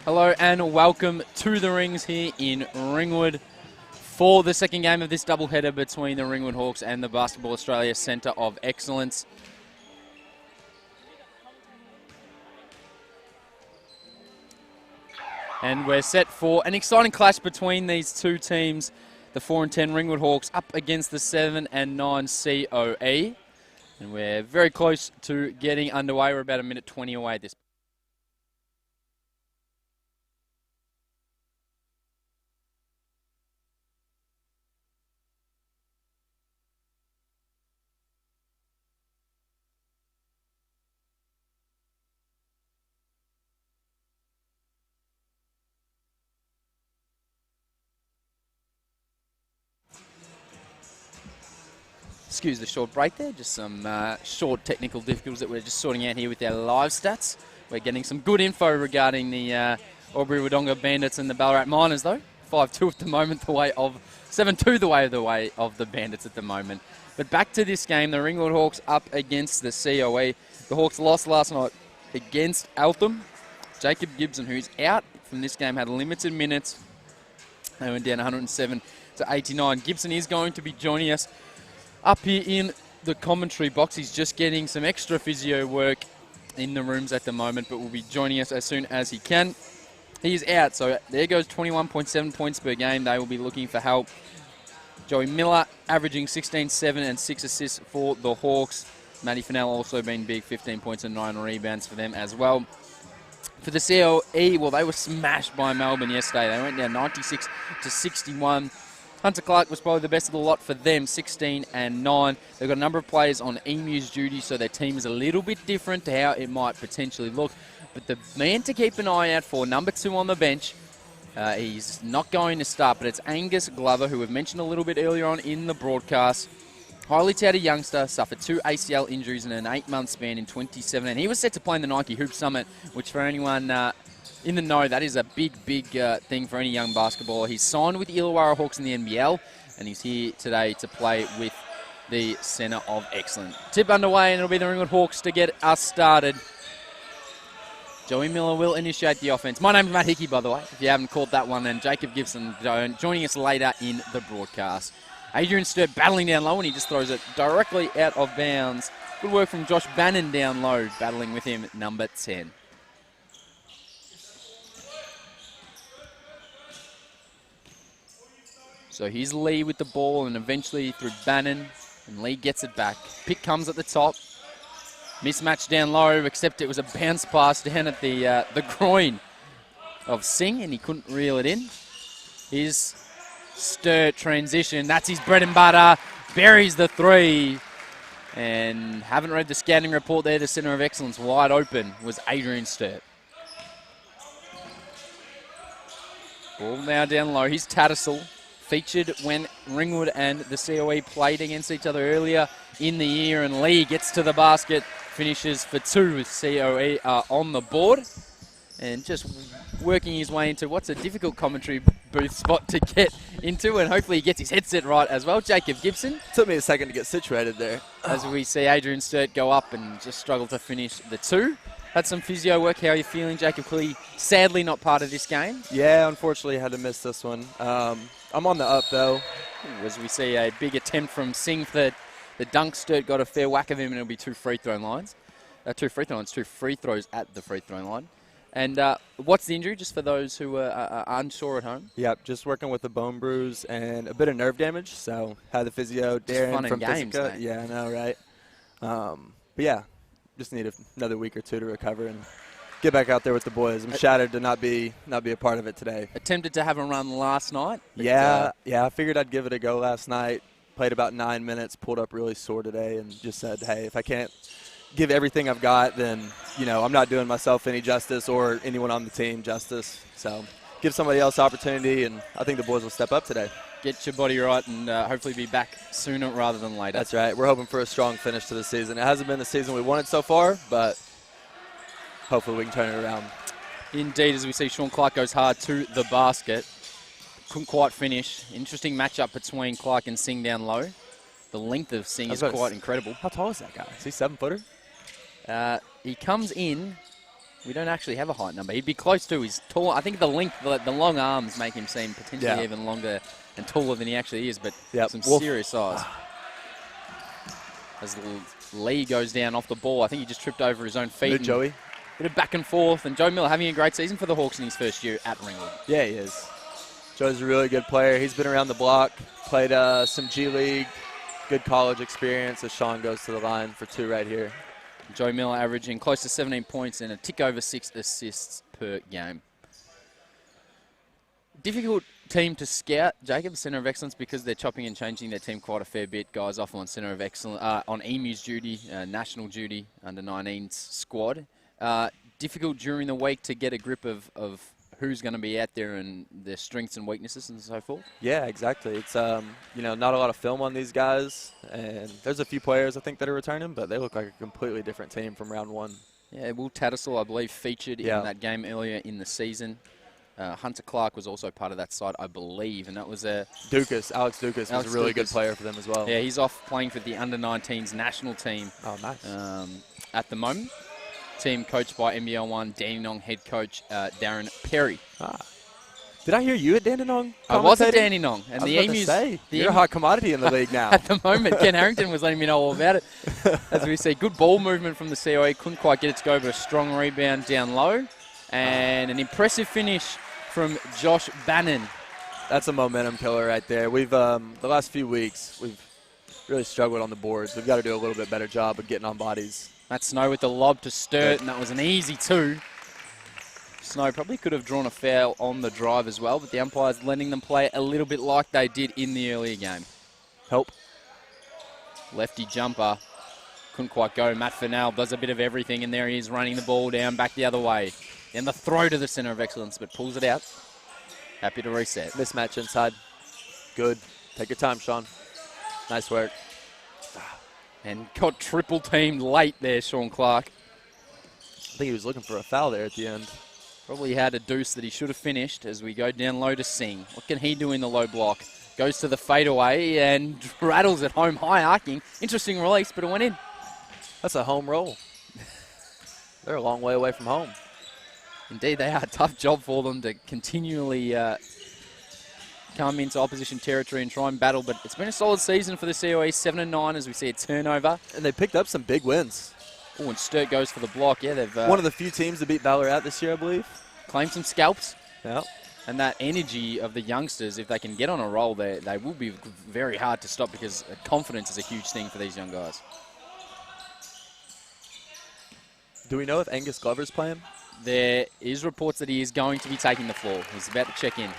Hello and welcome to the rings here in Ringwood for the second game of this doubleheader between the Ringwood Hawks and the Basketball Australia Centre of Excellence. And we're set for an exciting clash between these two teams. The 4-10 Ringwood Hawks up against the 7-9 COE. And we're very close to getting underway. We're about a minute 20 away at this point. Excuse the short break there, just some short technical difficulties that we're just sorting out here with our live stats. We're getting some good info regarding the Albury-Wodonga Bandits and the Ballarat Miners though. 5-2 at the moment, 7-2 the way of the Bandits at the moment. But back to this game, the Ringwood Hawks up against the COE. The Hawks lost last night against Eltham. Jacob Gibson, who's out from this game, had limited minutes. They went down 107-89. Gibson is going to be joining us up here in the commentary box. He's just getting some extra physio work in the rooms at the moment, but will be joining us as soon as he can. He's out, so there goes 21.7 points per game. They will be looking for help. Joey Miller averaging 16, 7 and 6 assists for the Hawks. Matty Fennell also been big, 15 points and 9 rebounds for them as well. For the COE, well, they were smashed by Melbourne yesterday. They went down 96-61. Hunter Clark was probably the best of the lot for them, 16 and 9. They've got a number of players on EMU's duty, so their team is a little bit different to how it might potentially look. But the man to keep an eye out for, number 2 on the bench, he's not going to start, but it's Angus Glover, who we've mentioned a little bit earlier on in the broadcast. Highly touted youngster, suffered 2 ACL injuries in an 8-month span in 2017. He was set to play in the Nike Hoop Summit, which for anyone in the know, that is a big thing for any young basketballer. He's signed with the Illawarra Hawks in the NBL, and he's here today to play with the Centre of Excellence. Tip underway, and it'll be the Ringwood Hawks to get us started. Joey Miller will initiate the offense. My name's Matt Hickey, by the way, if you haven't caught that one, and Jacob Gibson joining us later in the broadcast. Adrian Sturt battling down low, and he just throws it directly out of bounds. Good work from Josh Bannon down low, battling with him at number 10. So here's Lee with the ball, and eventually through Bannon, and Lee gets it back. Pick comes at the top. Mismatch down low, except it was a bounce pass down at the groin of Singh, and he couldn't reel it in. Here's Sturt transition. That's his bread and butter. Buries the 3. And haven't read the scouting report there. The Centre of Excellence wide open was Adrian Sturt. Ball now down low. Here's Tattersall. Featured when Ringwood and the COE played against each other earlier in the year, and Lee gets to the basket, finishes for 2 with COE on the board, and just working his way into what's a difficult commentary booth spot to get into, and hopefully he gets his headset right as well. Jacob Gibson. Took me a second to get situated there. As we see Adrian Sturt go up and just struggle to finish the 2. Had some physio work. How are you feeling, Jacob? Clearly, sadly not part of this game. Yeah, unfortunately had to miss this one. I'm on the up, though. As we see a big attempt from Singh for the dunk. Sturt got a fair whack of him, and it'll be 2 free throw lines. 2 free throw lines, 2 free throws at the free throw line. And what's the injury, just for those who are unsure at home? Yep, just working with a bone bruise and a bit of nerve damage. So had the physio, Darren from games, Physica. mate. Yeah, I know, right? But yeah, just need another week or 2 to recover and get back out there with the boys. I'm shattered to not be a part of it today. Attempted to have a run last night. Yeah, I figured I'd give it a go last night. Played about 9 minutes, pulled up really sore today, and just said, hey, if I can't give everything I've got, then, I'm not doing myself any justice or anyone on the team justice. So give somebody else opportunity, and I think the boys will step up today. Get your body right and hopefully be back sooner rather than later. That's right. We're hoping for a strong finish to the season. It hasn't been the season we wanted so far, but hopefully we can turn it around. Indeed, as we see Sean Clark goes hard to the basket. Couldn't quite finish. Interesting matchup between Clark and Singh down low. The length of Singh is quite incredible. How tall is that guy? Is he 7-footer? He comes in We don't actually have a height number. He'd be close to. He's tall. I think the length, the long arms make him seem potentially even longer and taller than he actually is, but some serious size. As Lee goes down off the ball, I think he just tripped over his own feet. Good, Joey. Bit of back and forth, and Joe Miller having a great season for the Hawks in his first year at Ringwood. Yeah, he is. Joe's a really good player. He's been around the block, played some G League, good college experience as Sean goes to the line for 2 right here. Joe Miller averaging close to 17 points and a tick over 6 assists per game. Difficult team to scout, Jacob, Centre of Excellence, because they're chopping and changing their team quite a fair bit. Guys off on Centre of Excellence, on EMU's duty, national duty, under 19s squad. Difficult during the week to get a grip of who's going to be out there and their strengths and weaknesses and so forth. Yeah, exactly. It's not a lot of film on these guys, and there's a few players I think that are returning, but they look like a completely different team from round 1. Yeah, Will Tattersall, I believe, featured in that game earlier in the season. Hunter Clark was also part of that side, I believe, and that was Alex Dukas was a really good player for them as well. Yeah, he's off playing for the under-19s national team. Oh, nice. At the moment. Team coached by NBL1 Dandenong head coach Darren Perry. Did I hear you at Dandenong? I was at Dandenong. And the Emus, you're a hot commodity in the league now. At the moment, Ken Harrington was letting me know all about it. As we see, good ball movement from the COE. Couldn't quite get it to go, but a strong rebound down low. And an impressive finish from Josh Bannon. That's a momentum killer right there. We've the last few weeks, we've really struggled on the boards. We've got to do a little bit better job of getting on bodies. Matt Snow with the lob to Sturt, and that was an easy 2. Snow probably could have drawn a foul on the drive as well, but the umpire's letting them play a little bit like they did in the earlier game. Help. Lefty jumper. Couldn't quite go. Matt Fennell does a bit of everything, and there he is running the ball down back the other way. And the throw to the Centre of Excellence, but pulls it out. Happy to reset. Mismatch inside. Good. Take your time, Sean. Nice work. And got triple teamed late there, Sean Clark. I think he was looking for a foul there at the end. Probably had a deuce that he should have finished as we go down low to Singh. What can he do in the low block? Goes to the fadeaway and rattles it home, high arcing. Interesting release, but it went in. That's a home roll. They're a long way away from home. Indeed, they are. A tough job for them to continually come into opposition territory and try and battle, but it's been a solid season for the COE, 7-9 as we see a turnover. And they picked up some big wins. Oh, and Sturt goes for the block. Yeah, they've one of the few teams to beat Ballarat this year, I believe. Claimed some scalps. Yeah. And that energy of the youngsters, if they can get on a roll, they will be very hard to stop because confidence is a huge thing for these young guys. Do we know if Angus Glover's playing? There is reports that he is going to be taking the floor. He's about to check in.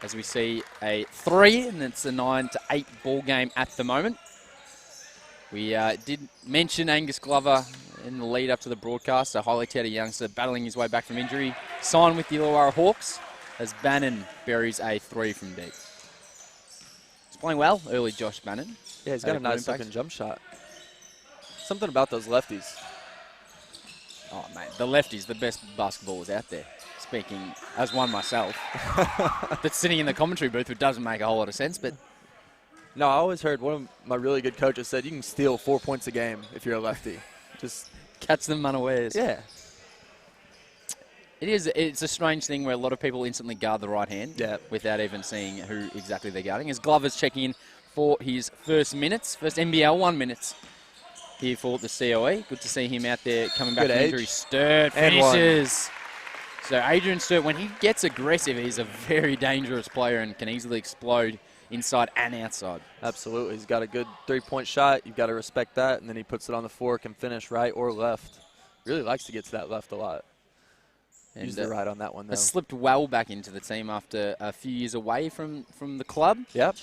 As we see a 3, and it's a 9-8 ball game at the moment. We did mention Angus Glover in the lead up to the broadcast, a highly touted youngster battling his way back from injury. Signed with the Illawarra Hawks as Bannon buries a 3 from deep. He's playing well, early Josh Bannon. Yeah, he's got a nice looking jump shot. Something about those lefties. Oh, mate, the lefties, the best basketballers out there. Speaking as one myself, that's sitting in the commentary booth, which doesn't make a whole lot of sense, but... No, I always heard one of my really good coaches said you can steal 4 points a game if you're a lefty. Just catch them unawares. Yeah. It's a strange thing where a lot of people instantly guard the right hand without even seeing who exactly they're guarding. As Glover's checking in for his first NBL1 minutes here for the COE. Good to see him out there coming back from injury. Sturt finishes. So Adrian Sturt, when he gets aggressive, he's a very dangerous player and can easily explode inside and outside. Absolutely. He's got a good 3-point shot. You've got to respect that. And then he puts it on the floor, can finish right or left. Really likes to get to that left a lot. And use the right on that one, though. Has slipped well back into the team after a few years away from the club. Yep.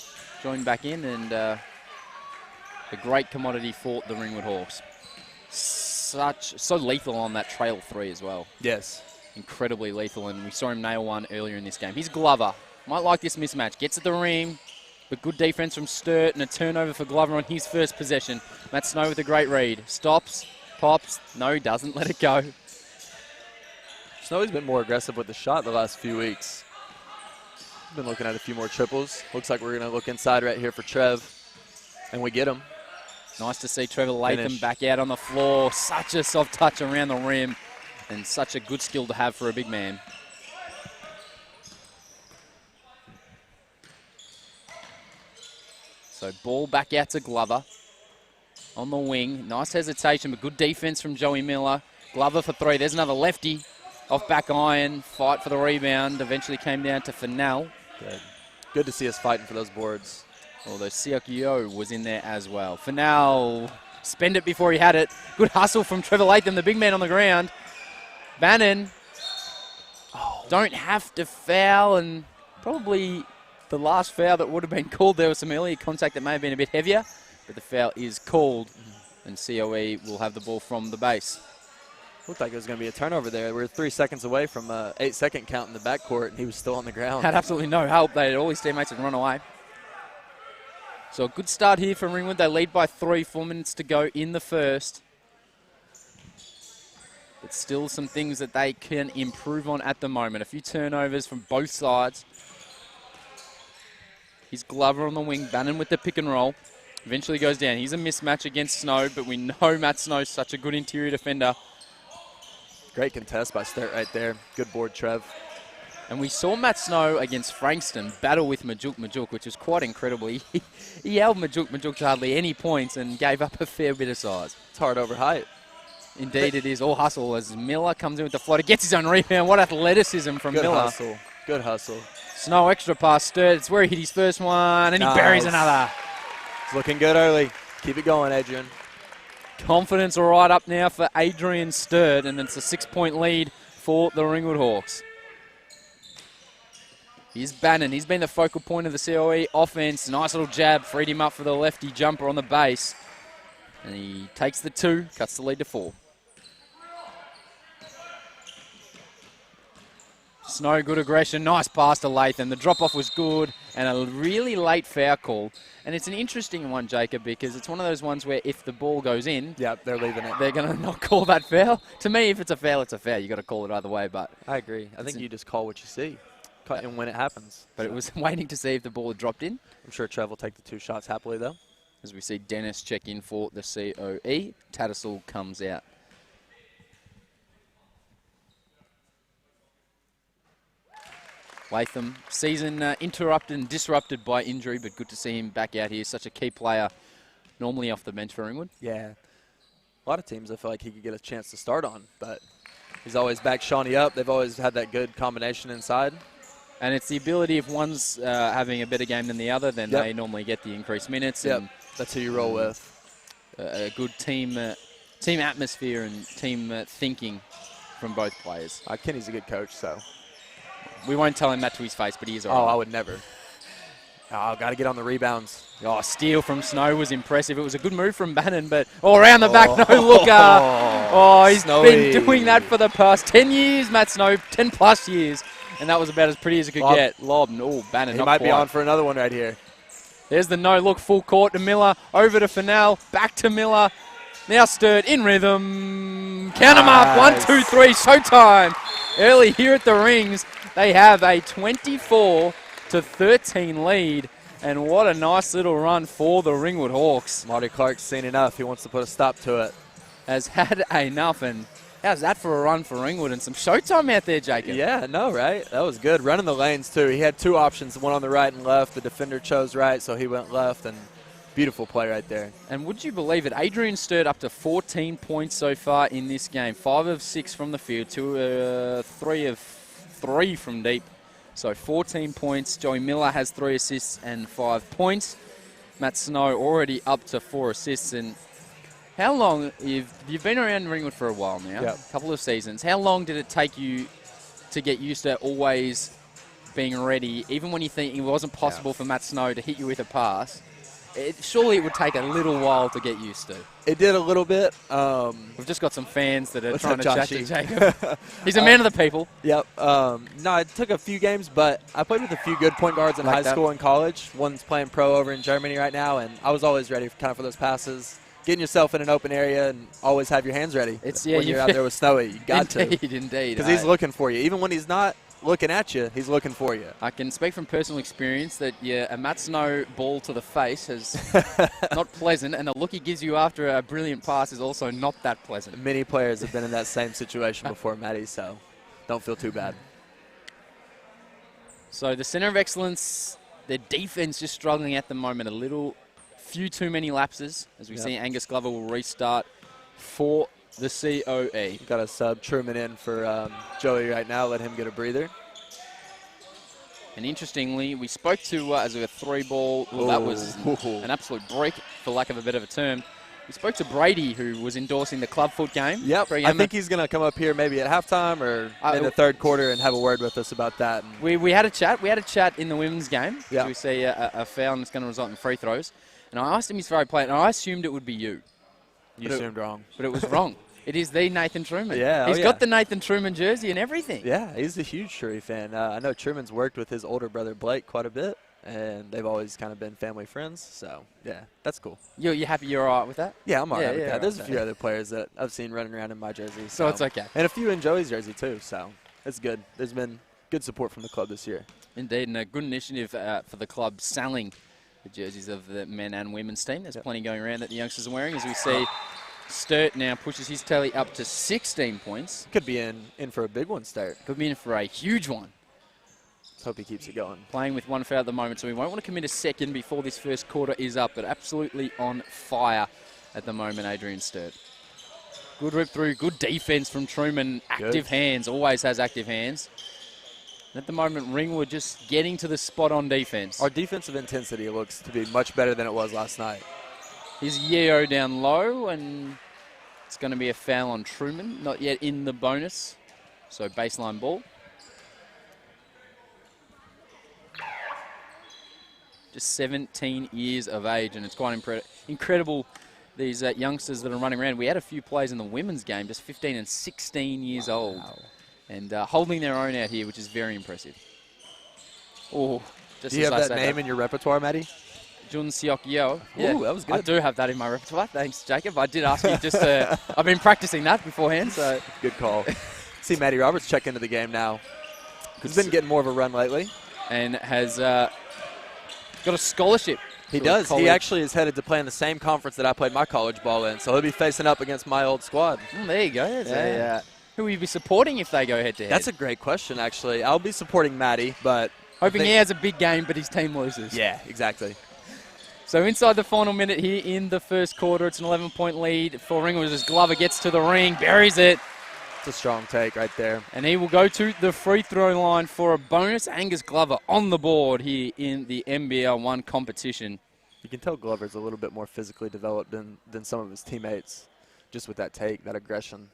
Joined back in and a great commodity for the Ringwood Hawks. So lethal on that trail 3 as well. Yes. Incredibly lethal, and we saw him nail one earlier in this game. He's Glover. Might like this mismatch. Gets at the rim, but good defense from Sturt and a turnover for Glover on his first possession. Matt Snow with a great read. Stops, pops. No, doesn't let it go. Snowy's been more aggressive with the shot the last few weeks. Been looking at a few more triples. Looks like we're going to look inside right here for Trev, and we get him. Nice to see Trevor Latham Finish. back out on the floor. Such a soft touch around the rim and such a good skill to have for a big man. So ball back out to Glover on the wing. Nice hesitation, but good defense from Joey Miller. Glover for three. There's another lefty. Off back iron. Fight for the rebound. Eventually came down to Fennell. Good to see us fighting for those boards. Although Siakio was in there as well. Fennell spend it before he had it. Good hustle from Trevor Latham, the big man on the ground. Bannon don't have to foul, and probably the last foul that would have been called. There was some earlier contact that may have been a bit heavier, but the foul is called, and COE will have the ball from the base. Looked like it was going to be a turnover there. We were 3 seconds away from an 8-second count in the backcourt, and he was still on the ground. Had absolutely no help. All his teammates had run away. So a good start here from Ringwood. They lead by 3, 4 minutes to go in the first. But still some things that they can improve on at the moment. A few turnovers from both sides. He's Glover on the wing. Bannon with the pick and roll. Eventually goes down. He's a mismatch against Snow, but we know Matt Snow's such a good interior defender. Great contest by Sturt right there. Good board, Trev. And we saw Matt Snow against Frankston battle with Majuk, which was quite incredible. He held Majuk to hardly any points and gave up a fair bit of size. It's hard over height. Indeed it is. All hustle as Miller comes in with the floater, gets his own rebound. What athleticism from Good Miller. Hustle. Good hustle. Snow extra pass, Sturt. It's where he hit his first one, and he buries another. It's looking good early. Keep it going, Adrian. Confidence right up now for Adrian Sturt, and it's a 6-point lead for the Ringwood Hawks. Here's Bannon. He's been the focal point of the COE offense. Nice little jab. Freed him up for the lefty jumper on the base. And he takes the 2, cuts the lead to 4. Snow, good aggression. Nice pass to Latham. The drop-off was good and a really late foul call. And it's an interesting one, Jacob, because it's one of those ones where if the ball goes in, they're leaving it. They're going to not call that foul. To me, if it's a foul, it's a foul. You've got to call it either way. But I agree. I think you just call what you see. And when it happens. But it was waiting to see if the ball had dropped in. I'm sure Trev will take the 2 shots happily, though. As we see Dennis check in for the COE. Tattersall comes out. Latham, season interrupted and disrupted by injury, but good to see him back out here. Such a key player, normally off the bench for Ringwood. Yeah. A lot of teams I feel like he could get a chance to start on, but he's always backed Shawnee up. They've always had that good combination inside. And it's the ability, if one's having a better game than the other, then they normally get the increased minutes. Yep, and that's who you roll with. A good team atmosphere and team thinking from both players. Kenny's a good coach, so. We won't tell him that to his face, but he is all right. I would never. Got to get on the rebounds. Steal from Snow was impressive. It was a good move from Bannon, but around the back, no-looker. He's been doing that for the past 10 years, Matt Snow, 10-plus years. And that was about as pretty as it could get. Lob. Bannon, he might be on for another one right here. There's the no-look, full court to Miller. Over to Fennell. Back to Miller. Now Sturt in rhythm. Count them up. 1, 2, 3. Showtime. Early here at the Rings, they have a 24-13 lead. And what a nice little run for the Ringwood Hawks. Marty Clark's seen enough. He wants to put a stop to it. Has had enough. And how's that for a run for Ringwood? And some showtime out there, Jacob. Yeah, no, right? That was good. Running the lanes, too. He had 2 options, one on the right and left. The defender chose right, so he went left. And beautiful play right there. And would you believe it? Adrian Sturt up to 14 points so far in this game. 5 of 6 from the field, 3 of 3 from deep. So 14 points. Joey Miller has 3 assists and 5 points. Matt Snow already up to 4 assists. And how long, you've been around Ringwood for a while now, a couple of seasons. How long did it take you to get used to always being ready, even when you think it wasn't possible for Matt Snow to hit you with a pass? Surely it would take a little while to get used to. It did a little bit. We've just got some fans that are trying to chat to Joshy? Jacob. He's a man of the people. Yep. No, it took a few games, but I played with a few good point guards in high school and college. One's playing pro over in Germany right now, and I was always ready for those passes. Getting yourself in an open area and always have your hands ready. When you're out there with Snowy, you got to. Indeed. Because he's looking for you. Even when he's not, looking at you. He's looking for you. I can speak from personal experience that, a Matsuno ball to the face is not pleasant, and the look he gives you after a brilliant pass is also not that pleasant. Many players have been in that same situation before, Matty, so don't feel too bad. So the centre of excellence, their defence just struggling at the moment. Few too many lapses, as we see Angus Glover will restart for the COE. Got a sub Truman in for Joey right now. Let him get a breather. And interestingly, we spoke to, as a 3-ball, well, that was an absolute break, for lack of a better term. We spoke to Brady, who was endorsing the clubfoot game. Yep, I think he's going to come up here maybe at halftime or in the third quarter and have a word with us about that. We had a chat. We had a chat in the women's game. Yep. We see a foul that's going to result in free throws. And I asked him his favourite player, and I assumed it would be you. You assumed wrong. But it was wrong. It is the Nathan Truman. Yeah, He's got the Nathan Truman jersey and everything. Yeah, he's a huge Shuri fan. I know Truman's worked with his older brother Blake quite a bit, and they've always kind of been family friends. So, yeah, that's cool. You're happy you're all right with that? Yeah, I'm all right with that. There's a few other players that I've seen running around in my jersey. So it's okay. And a few in Joey's jersey, too. So it's good. There's been good support from the club this year. Indeed, and a good initiative for the club selling the jerseys of the men and women's team. There's plenty going around that the youngsters are wearing, as we see Sturt now pushes his tally up to 16 points. Could be in for a big one, Sturt. Could be in for a huge one. Let's hope he keeps it going. Playing with one foul at the moment, so we won't want to commit a second before this first quarter is up, but absolutely on fire at the moment, Adrian Sturt. Good rip through, good defense from Truman. Active hands, always has active hands. And at the moment, Ringwood just getting to the spot on defense. Our defensive intensity looks to be much better than it was last night. Here's Yeo down low, and it's going to be a foul on Truman. Not yet in the bonus, so baseline ball. Just 17 years of age, and it's quite incredible, these youngsters that are running around. We had a few players in the women's game, just 15 and 16 years old, and holding their own out here, which is very impressive. Oh, just do you have that name in your repertoire, Matty? Jun Seok Yeo. Yeah, that was good. I do have that in my repertoire. Thanks, Jacob. I did ask you just to... I've been practicing that beforehand, so... Good call. See Matty Roberts check into the game now. He's been getting more of a run lately. And has got a scholarship. He does. He actually is headed to play in the same conference that I played my college ball in, so he'll be facing up against my old squad. There you go. Who will you be supporting if they go head-to-head? That's a great question, actually. I'll be supporting Matty, but... Hoping he has a big game, but his team loses. Yeah, exactly. So inside the final minute here in the first quarter, it's an 11-point lead for Ringwood as Glover gets to the ring, buries it. It's a strong take right there. And he will go to the free throw line for a bonus. Angus Glover on the board here in the NBL1 competition. You can tell Glover's a little bit more physically developed than some of his teammates, just with that take, that aggression.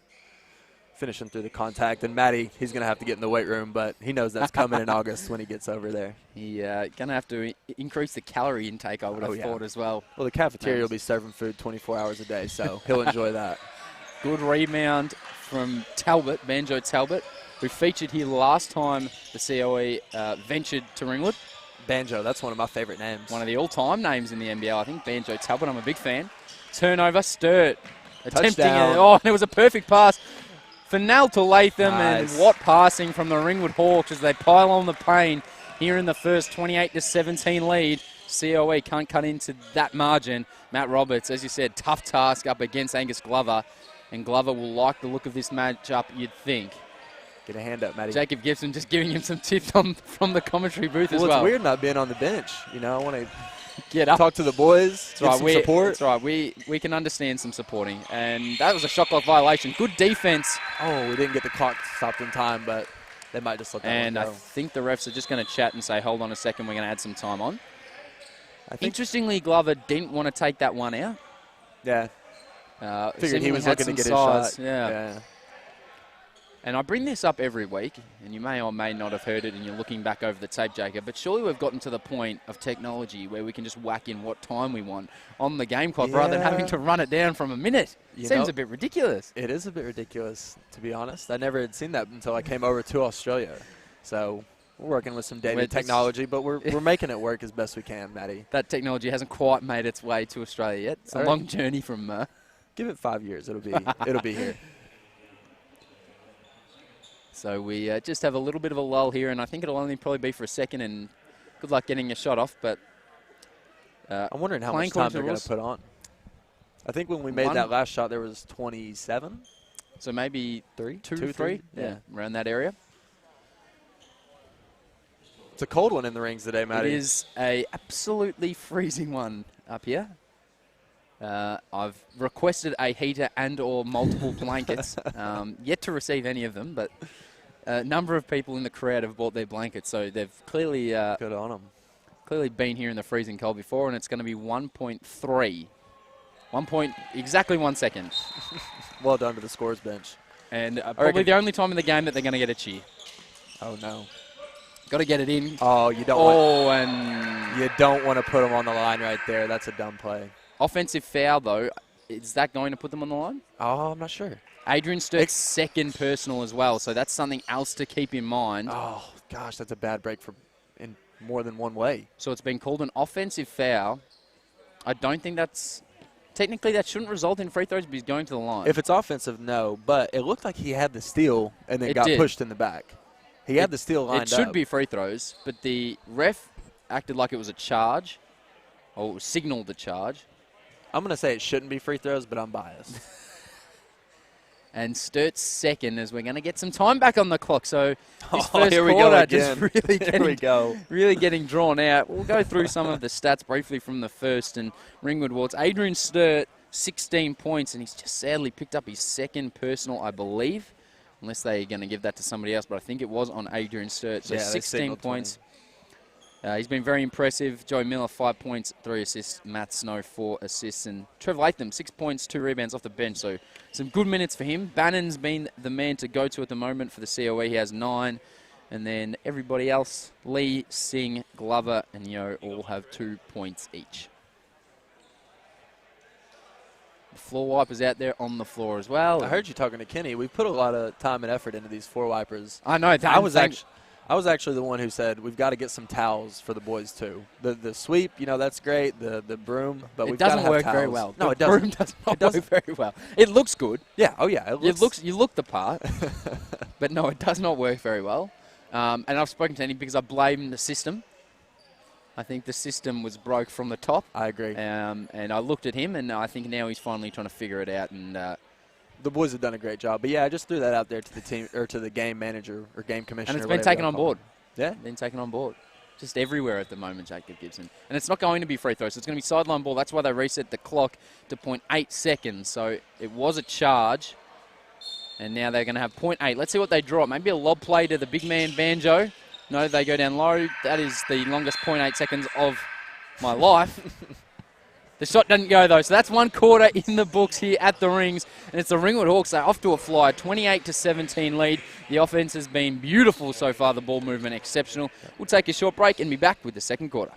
Finishing through the contact. And Matty, he's going to have to get in the weight room, but he knows that's coming in August when he gets over there. He's going to have to increase the calorie intake, I would have thought, as well. Well, the cafeteria will be serving food 24 hours a day, so he'll enjoy that. Good rebound from Talbot, Banjo Talbot, who featured here last time the COE ventured to Ringwood. Banjo, that's one of my favorite names. One of the all-time names in the NBL, I think, Banjo Talbot. I'm a big fan. Turnover, Sturt. Attempting it. Oh, and it was a perfect pass. Fennell to Latham, and what passing from the Ringwood Hawks as they pile on the pain here in the first 28-17 lead. COE can't cut into that margin. Matt Roberts, as you said, tough task up against Angus Glover, and Glover will like the look of this matchup, you'd think. Get a hand up, Matty. Jacob Gibson just giving him some tips from the commentary booth as well. Well, it's weird not being on the bench. You know, I want to get up, talk to the boys, get some support. That's right. We can understand some supporting. And that was a shot clock violation. Good defense. Oh, we didn't get the clock stopped in time, but they might just let that one go. And I think the refs are just going to chat and say, hold on a second, we're going to add some time on. Interestingly, Glover didn't want to take that one out. Yeah. Figured he was looking to get his shot. Yeah. And I bring this up every week, and you may or may not have heard it, and you're looking back over the tape, Jacob, but surely we've gotten to the point of technology where we can just whack in what time we want on the game clock rather than having to run it down from a minute. Seems a bit ridiculous. It is a bit ridiculous, to be honest. I never had seen that until I came over to Australia. So we're working with some dated technology, but we're making it work as best we can, Matty. That technology hasn't quite made its way to Australia yet. It's a long journey from... Give it 5 years. It'll be here. So we just have a little bit of a lull here, and I think it'll only probably be for a second, and good luck getting a shot off. But I'm wondering how much time they're going to put on. I think when we made that last shot, there was 27. So maybe two, three? Yeah, around that area. It's a cold one in the rings today, Matty. It is a absolutely freezing one up here. I've requested a heater and or multiple blankets. Yet to receive any of them, but a number of people in the crowd have bought their blankets, so they've clearly good on them. Clearly been here in the freezing cold before, and it's going to be 1.3. Exactly 1 second. Well done to the scores bench. And probably the only time in the game that they're going to get a cheer. Oh, no. Got to get it in. Oh, you don't and you don't want to put them on the line right there. That's a dumb play. Offensive foul, though. Is that going to put them on the line? Oh, I'm not sure. Adrian Sturt's second personal as well, so that's something else to keep in mind. Oh, gosh, that's a bad break in more than one way. So it's been called an offensive foul. I don't think that's... Technically, that shouldn't result in free throws, but he's going to the line. If it's offensive, no. But it looked like he had the steal and then got pushed in the back. He had the steal lined up. It should be free throws, but the ref acted like it was a charge, or signaled the charge. I'm going to say it shouldn't be free throws, but I'm biased. And Sturt's second, as we're going to get some time back on the clock. So this first here we quarter go just again. really getting drawn out. We'll go through some of the stats briefly from the first. And Ringwood Waltz, Adrian Sturt, 16 points, and he's just sadly picked up his second personal, I believe, unless they're going to give that to somebody else. But I think it was on Adrian Sturt. So 16 points. He's been very impressive. Joey Miller, 5 points, 3 assists. Matt Snow, 4 assists. And Trevor Latham, 6 points, 2 rebounds off the bench. So some good minutes for him. Bannon's been the man to go to at the moment for the COE. He has 9. And then everybody else, Lee, Singh, Glover, and Yo, all have 2 points each. The floor wipers out there on the floor as well. I heard you talking to Kenny. We put a lot of time and effort into these floor wipers. I know. I was actually the one who said we've got to get some towels for the boys too. The sweep, that's great. The broom, but we've got to have towels. It doesn't work very well. No, the it doesn't. Broom does not work very well. It looks good. Yeah. Oh yeah. You look the part, but no, it does not work very well. And I've spoken to Andy because I blame the system. I think the system was broke from the top. I agree. And I looked at him, and I think now he's finally trying to figure it out. And the boys have done a great job. But yeah, I just threw that out there to the team or to the game manager or game commissioner. And it's been taken on board. Yeah, been taken on board. Just everywhere at the moment, Jacob Gibson. And it's not going to be free throws. So it's going to be sideline ball. That's why they reset the clock to 0.8 seconds. So it was a charge. And now they're going to have 0.8. Let's see what they draw. Maybe a lob play to the big man, Banjo. No, they go down low. That is the longest 0.8 seconds of my life. The shot doesn't go, though. So that's 1 quarter in the books here at the Rings. And it's the Ringwood Hawks. They're off to a fly. 28-17 lead. The offense has been beautiful so far. The ball movement exceptional. We'll take a short break and be back with the second quarter.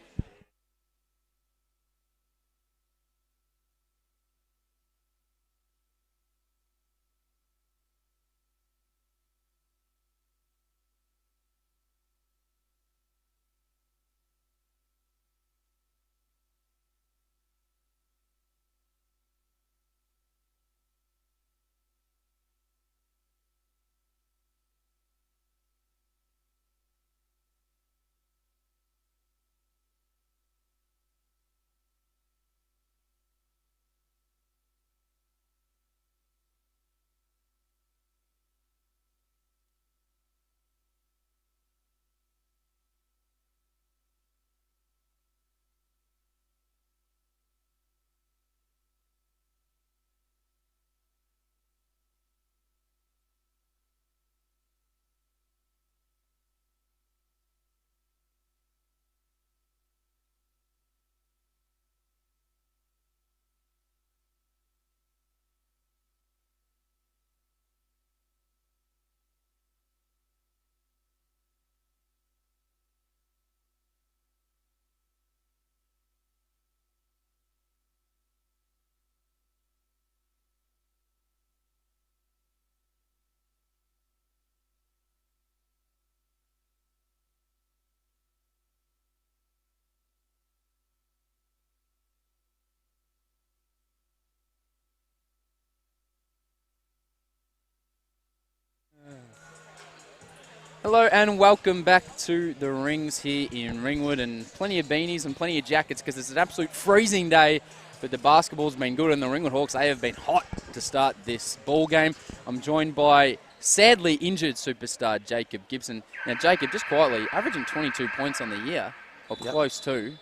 Hello and welcome back to the rings here in Ringwood, and plenty of beanies and plenty of jackets because it's an absolute freezing day, but the basketball's been good and the Ringwood Hawks, they have been hot to start this ball game. I'm joined by sadly injured superstar Jacob Gibson. Now Jacob, just quietly, averaging 22 points on the year, or close to.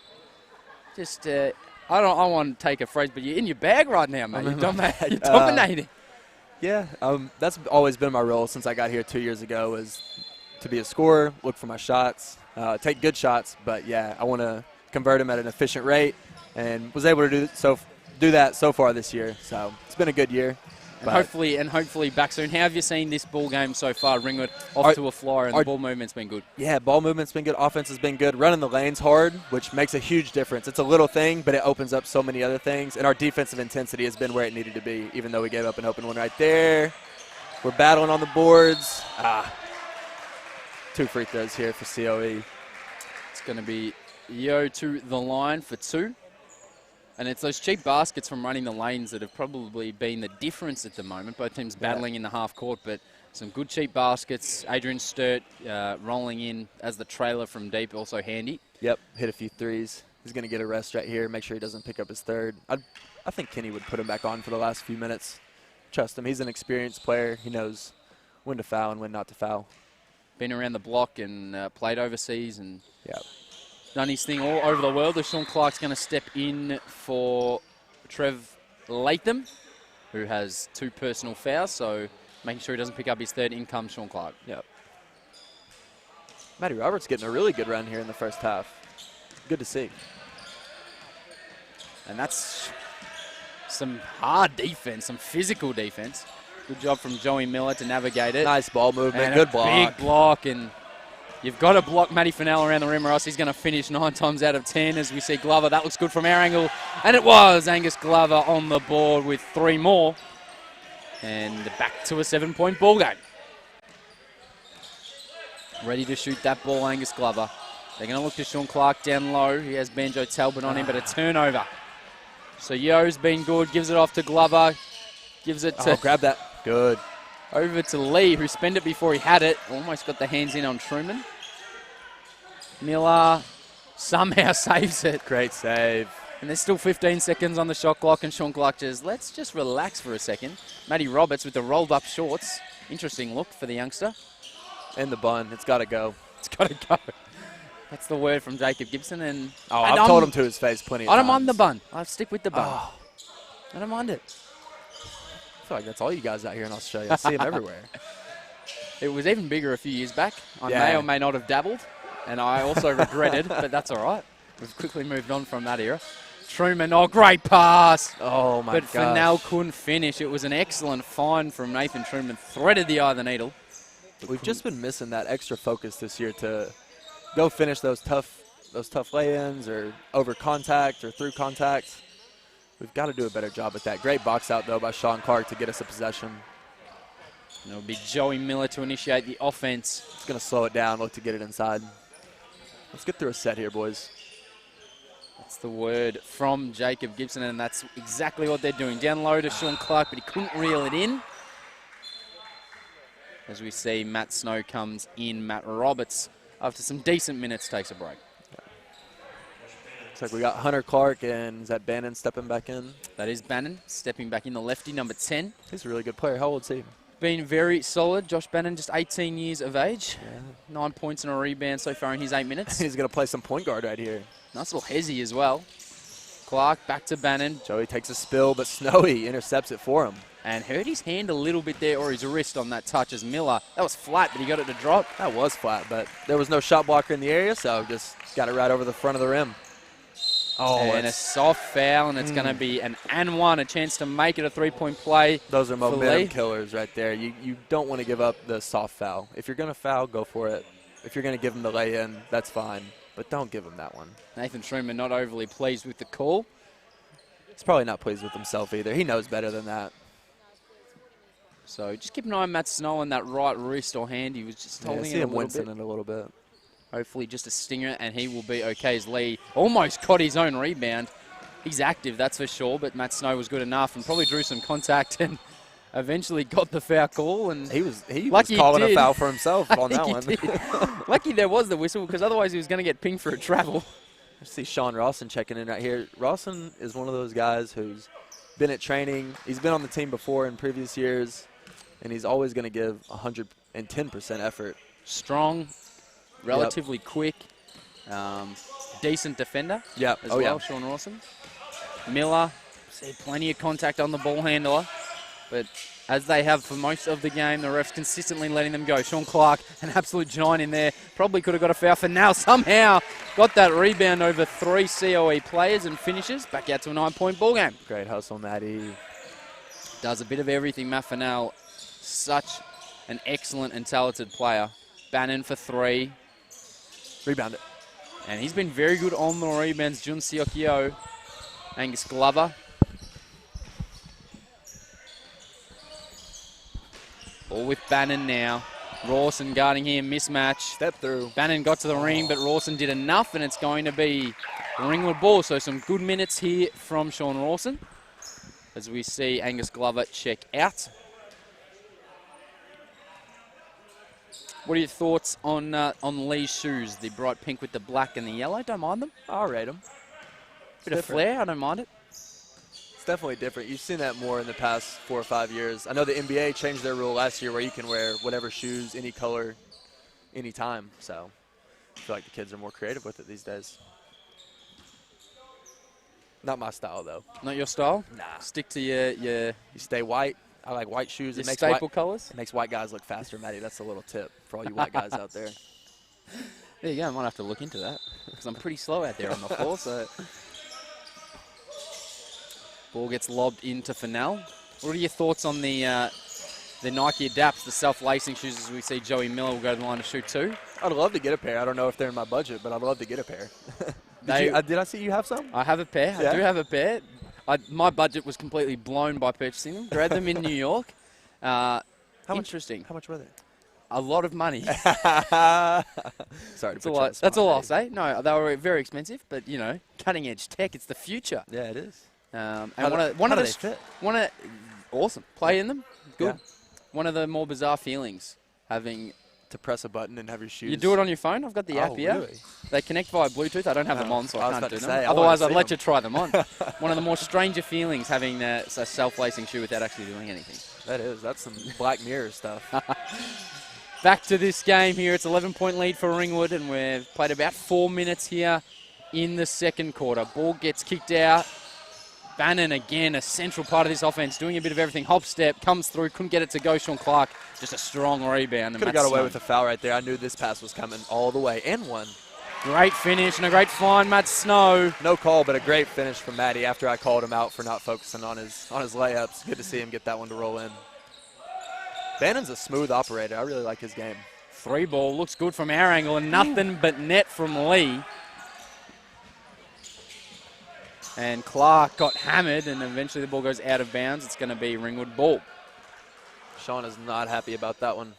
Just, I want to take a phrase, but you're in your bag right now, mate. You're dominating. Yeah, that's always been my role since I got here 2 years ago, is to be a scorer, look for my shots, take good shots, but yeah, I want to convert them at an efficient rate, and was able to do that so far this year. So it's been a good year. And hopefully back soon. How have you seen this ball game so far, Ringwood? Off to a flyer, and the ball movement's been good. Yeah, ball movement's been good. Offense has been good. Running the lanes hard, which makes a huge difference. It's a little thing, but it opens up so many other things. And our defensive intensity has been where it needed to be, even though we gave up an open one right there. We're battling on the boards. 2 free throws here for COE. It's going to be Yo to the line for 2. And it's those cheap baskets from running the lanes that have probably been the difference at the moment. Both teams battling in the half court, but some good cheap baskets. Adrian Sturt rolling in as the trailer from deep, also handy. Yep, hit a few threes. He's going to get a rest right here, make sure he doesn't pick up his third. I think Kenny would put him back on for the last few minutes. Trust him. He's an experienced player. He knows when to foul and when not to foul. Been around the block and played overseas and done his thing all over the world. Sean Clark's going to step in for Trev Latham, who has 2 personal fouls, so making sure he doesn't pick up his third. In comes Sean Clark. Yep. Matty Roberts getting a really good run here in the first half. Good to see. And that's some hard defense, some physical defense. Good job from Joey Miller to navigate it. Nice ball movement, and good block. Big block, and you've got to block Matty Fennell around the rim or else he's going to finish 9 times out of 10 as we see Glover. That looks good from our angle. And it was Angus Glover on the board with 3 more. And back to a 7-point ball game. Ready to shoot that ball, Angus Glover. They're going to look to Sean Clark down low. He has Banjo Talbot on him, but a turnover. So Yo's been good, gives it off to Glover. Gives it to... grab that. Good. Over to Lee, who spent it before he had it. Almost got the hands in on Truman. Miller somehow saves it. Great save. And there's still 15 seconds on the shot clock, and Sean Clark just, let's just relax for a second. Matty Roberts with the rolled up shorts. Interesting look for the youngster. And the bun. It's got to go. It's got to go. That's the word from Jacob Gibson. And I've told him to his face plenty of times. I don't mind the bun. I'll stick with the bun. I don't mind it. I feel like that's all you guys out here in Australia. I see them everywhere. It was even bigger a few years back. I may or may not have dabbled, and I also regretted, but that's all right. We've quickly moved on from that era. Truman, great pass. Oh, my God. But Fennell couldn't finish. It was an excellent find from Nathan Truman. Threaded the eye of the needle. We've just been missing that extra focus this year to go finish those tough lay-ins or over contact or through contact. We've got to do a better job at that. Great box out, though, by Sean Clark to get us a possession. And it'll be Joey Miller to initiate the offense. It's going to slow it down, look to get it inside. Let's get through a set here, boys. That's the word from Jacob Gibson, and that's exactly what they're doing. Down low to Sean Clark, but he couldn't reel it in. As we see, Matt Snow comes in. Matt Roberts, after some decent minutes, takes a break. Looks like we got Hunter Clark, and is that Bannon stepping back in? That is Bannon stepping back in, the lefty, number 10. He's a really good player. How old is he? Been very solid. Josh Bannon, just 18 years of age. 9 points and a rebound so far in his 8 minutes. He's going to play some point guard right here. Nice little hezzy as well. Clark back to Bannon. Joey takes a spill, but Snowy intercepts it for him. And hurt his hand a little bit there, or his wrist on that touch as Miller. That was flat, but he got it to drop. That was flat, but there was no shot blocker in the area, so just got it right over the front of the rim. And a soft foul, and it's going to be an and one, a chance to make it a three-point play. Those are momentum killers right there. You don't want to give up the soft foul. If you're going to foul, go for it. If you're going to give him the lay-in, that's fine, but don't give him that one. Nathan Truman not overly pleased with the call. He's probably not pleased with himself either. He knows better than that. So just keep an eye on Matt Snow on that right wrist or hand. He was just holding it a little bit. See him wincing it a little bit. Hopefully just a stinger, and he will be okay as Lee almost caught his own rebound. He's active, that's for sure, but Matt Snow was good enough and probably drew some contact and eventually got the foul call. And He was lucky calling he a did. foul for himself on that He one. did. Lucky there was the whistle, because otherwise he was going to get pinged for a travel. I see Sean Rawson checking in right here. Rawson is one of those guys who's been at training. He's been on the team before in previous years, and he's always going to give 110% effort. Strong, relatively quick, decent defender as well, Yep. Sean Rawson. Miller, see plenty of contact on the ball handler, but as they have for most of the game, the refs consistently letting them go. Sean Clark, an absolute giant in there, probably could have got a foul for now. Somehow got that rebound over 3 COE players and finishes. Back out to a 9-point ball game. Great hustle, Matty. Does a bit of everything, Matt Fennell. Such an excellent and talented player. Bannon for 3. Rebound it. And he's been very good on the rebounds. Jun Siokio, Angus Glover. All with Bannon now. Rawson guarding here, mismatch. Step through. Bannon got to the ring, but Rawson did enough, and it's going to be Ringwood ball. So some good minutes here from Sean Rawson as we see Angus Glover check out. What are your thoughts on Lee's shoes? The bright pink with the black and the yellow. Don't mind them. I'll rate them. Bit of flair. I don't mind it. It's definitely different. You've seen that more in the past 4 or 5 years. I know the NBA changed their rule last year where you can wear whatever shoes, any color, anytime. So I feel like the kids are more creative with it these days. Not my style, though. Not your style? Nah. Stick to your You stay white. I like white shoes. your It makes staple white, colours. it makes white guys look faster, Matty. That's a little tip for all you white guys out there. There you go. I might have to look into that because I'm pretty slow out there on the floor. So ball gets lobbed into Fennell. What are your thoughts on the Nike Adapts, the self-lacing shoes, as we see Joey Miller will go to the line to shoot 2? I'd love to get a pair. I don't know if they're in my budget, but I'd love to get a pair. Did I see you have some? I have a pair. Yeah? I do have a pair. My budget was completely blown by purchasing them. Grabbed them in New York. Interesting. How much were they? A lot of money. Sorry to That's put you all, on the that's spot, all I'll Matty. say. No, they were very expensive, but, you know, cutting-edge tech. It's the future. Yeah, it is. And How one do of they the fit? awesome. Play in them. Good. Yeah. One of the more bizarre feelings having. To press a button and have your shoes. You do it on your phone. I've got the app here. Really? They connect via Bluetooth. I don't have them on, so I I was can't about do to them. say, I wanna Otherwise, see I'd let them. you try them on. One of the more stranger feelings having a self-lacing shoe without actually doing anything. That is. That's some Black Mirror stuff. Back to this game here. It's 11-point lead for Ringwood, and we've played about 4 minutes here in the second quarter. Ball gets kicked out. Bannon, again, a central part of this offense, doing a bit of everything. Hop step, comes through, couldn't get it to go. Sean Clark, just a strong rebound. Could have got away with a foul right there. I knew this pass was coming all the way. And one. Great finish and a great find, Matt Snow. No call, but a great finish from Matty after I called him out for not focusing on his layups. Good to see him get that one to roll in. Bannon's a smooth operator. I really like his game. 3 ball, looks good from our angle, and nothing but net from Lee. And Clark got hammered, and eventually the ball goes out of bounds. It's going to be Ringwood ball. Sean is not happy about that one.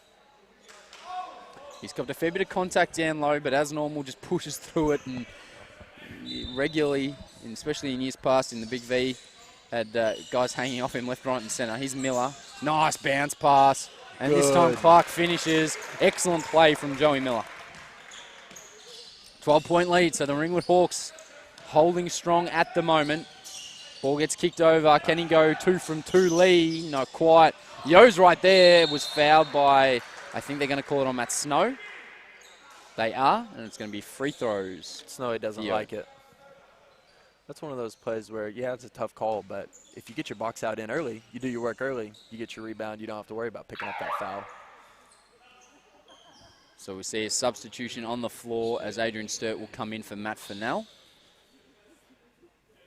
He's got a fair bit of contact down low, but as normal, just pushes through it. And regularly, and especially in years past in the Big V, had guys hanging off him left, right, and centre. Here's Miller. Nice bounce pass. And this time Good. Clark finishes. Excellent play from Joey Miller. 12-point lead, so the Ringwood Hawks holding strong at the moment. Ball gets kicked over. Can he go 2 from 2? Lee, not quite. Yo's right there, was fouled by, I think they're going to call it on Matt Snow. They are, and it's going to be free throws. Snowy doesn't Yo. like it. That's one of those plays where, yeah, it's a tough call, but if you get your box out in early, you do your work early, you get your rebound, you don't have to worry about picking up that foul. So we see a substitution on the floor as Adrian Sturt will come in for Matt Fennell.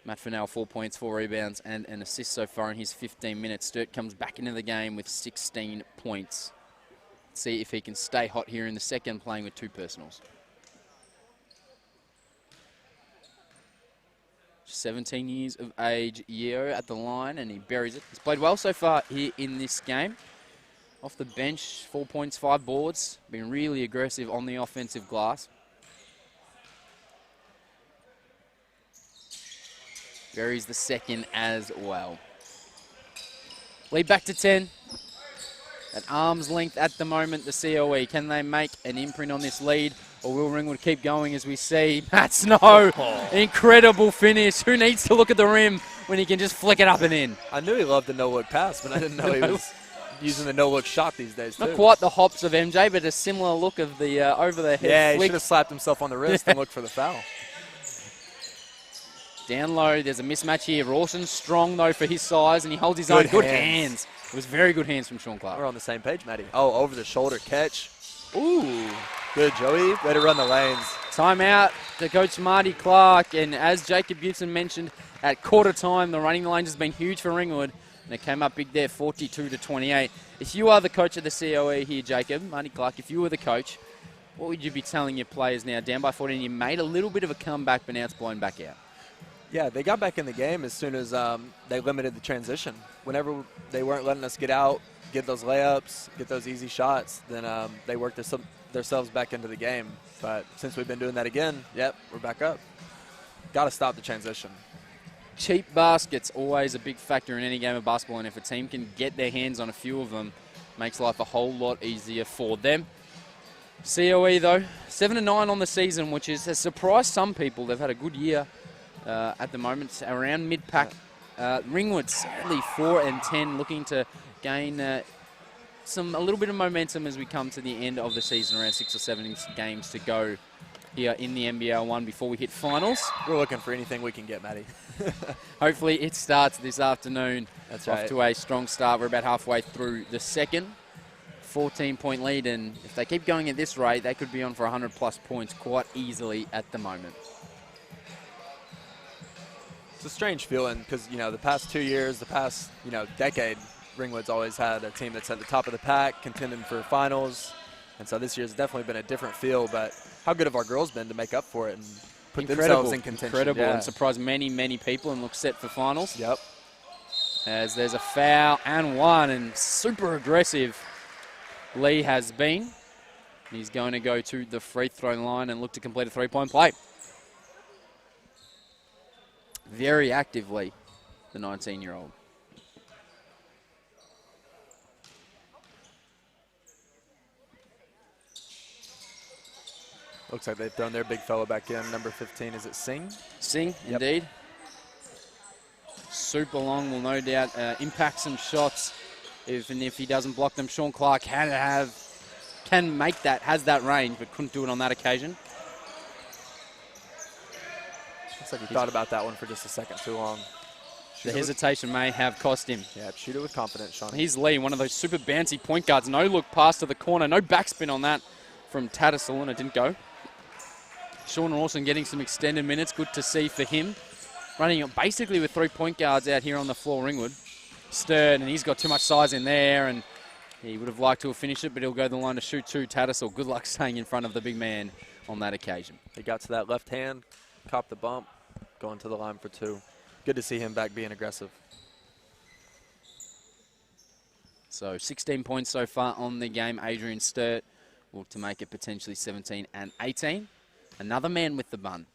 Matt Fennell, 4 points, 4 rebounds, and an assist so far in his 15 minutes. Sturt comes back into the game with 16 points. See if he can stay hot here in the second, playing with 2 personals. 17 years of age, Yeo at the line, and he buries it. He's played well so far here in this game. Off the bench, 4 points, 5 boards. Been really aggressive on the offensive glass. Buries the second as well. Lead back to 10. At arm's length at the moment, the COE. Can they make an imprint on this lead, or will Ringwood keep going as we see Matt Snow? Incredible finish. Who needs to look at the rim when he can just flick it up and in? I knew he loved the no-look pass, but I didn't know he was using the no-look shot these days, too. Not quite the hops of MJ, but a similar look of the over-the-head Yeah, flick. he should have slapped himself on the wrist and looked for the foul. Down low, there's a mismatch here. Rawson strong, though, for his size, and he holds his own. Good hands. It was very good hands from Sean Clark. We're on the same page, Matty. Oh, over the shoulder catch. Ooh. Good, Joey. Way to run the lanes. Timeout to Coach Marty Clark. And as Jacob Gibson mentioned, at quarter time, the running lanes has been huge for Ringwood. And it came up big there, 42-28. If you are the coach of the COE here, Jacob, Marty Clark, if you were the coach, what would you be telling your players now? Down by 14, you made a little bit of a comeback, but now it's blown back out. Yeah, they got back in the game as soon as they limited the transition. Whenever they weren't letting us get out, get those layups, get those easy shots, then they worked themselves back into the game. But since we've been doing that again, yep, we're back up. Got to stop the transition. Cheap baskets, always a big factor in any game of basketball, and if a team can get their hands on a few of them, makes life a whole lot easier for them. COE, though, 7-9 on the season, which has surprised some people. They've had a good year. At the moment, around mid-pack. Ringwood sadly 4-10, looking to gain a little bit of momentum as we come to the end of the season, around 6 or 7 games to go here in the NBL1 before we hit finals. We're looking for anything we can get, Matty. Hopefully it starts this afternoon. That's right. Off to a strong start. We're about halfway through the second. 14-point lead, and if they keep going at this rate, they could be on for 100-plus points quite easily at the moment. It's a strange feeling because, the past 2 years, the past, decade, Ringwood's always had a team that's at the top of the pack, contending for finals. And so this year's definitely been a different feel, but how good have our girls been to make up for it and put themselves in contention? Incredible, yeah. And surprised many, many people and look set for finals. Yep. As there's a foul and one, and super aggressive Lee has been. He's going to go to the free throw line and look to complete a three-point play. Very actively, the 19-year-old. Looks like they've thrown their big fella back in. Number 15, is it Singh? Singh, yep. Indeed. Super long will no doubt impact some shots. Even if he doesn't block them, Sean Clark can make that, has that range, but couldn't do it on that occasion. Looks like he thought about that one for just a second too long. The hesitation may have cost him. Yeah, shoot it with confidence, Sean. Here's Lee, one of those super bouncy point guards. No look pass to the corner. No backspin on that from Tattersaluna. It didn't go. Sean Rawson getting some extended minutes. Good to see for him. Running basically with 3 point guards out here on the floor, Ringwood. Stirred, and he's got too much size in there, and he would have liked to have finished it, but he'll go the line to shoot 2. Tattersall, good luck staying in front of the big man on that occasion. He got to that left hand, copped the bump, going to the line for 2. Good to see him back being aggressive. So 16 points so far on the game. Adrian Sturt will to make it potentially 17 and 18. Another man with the bun.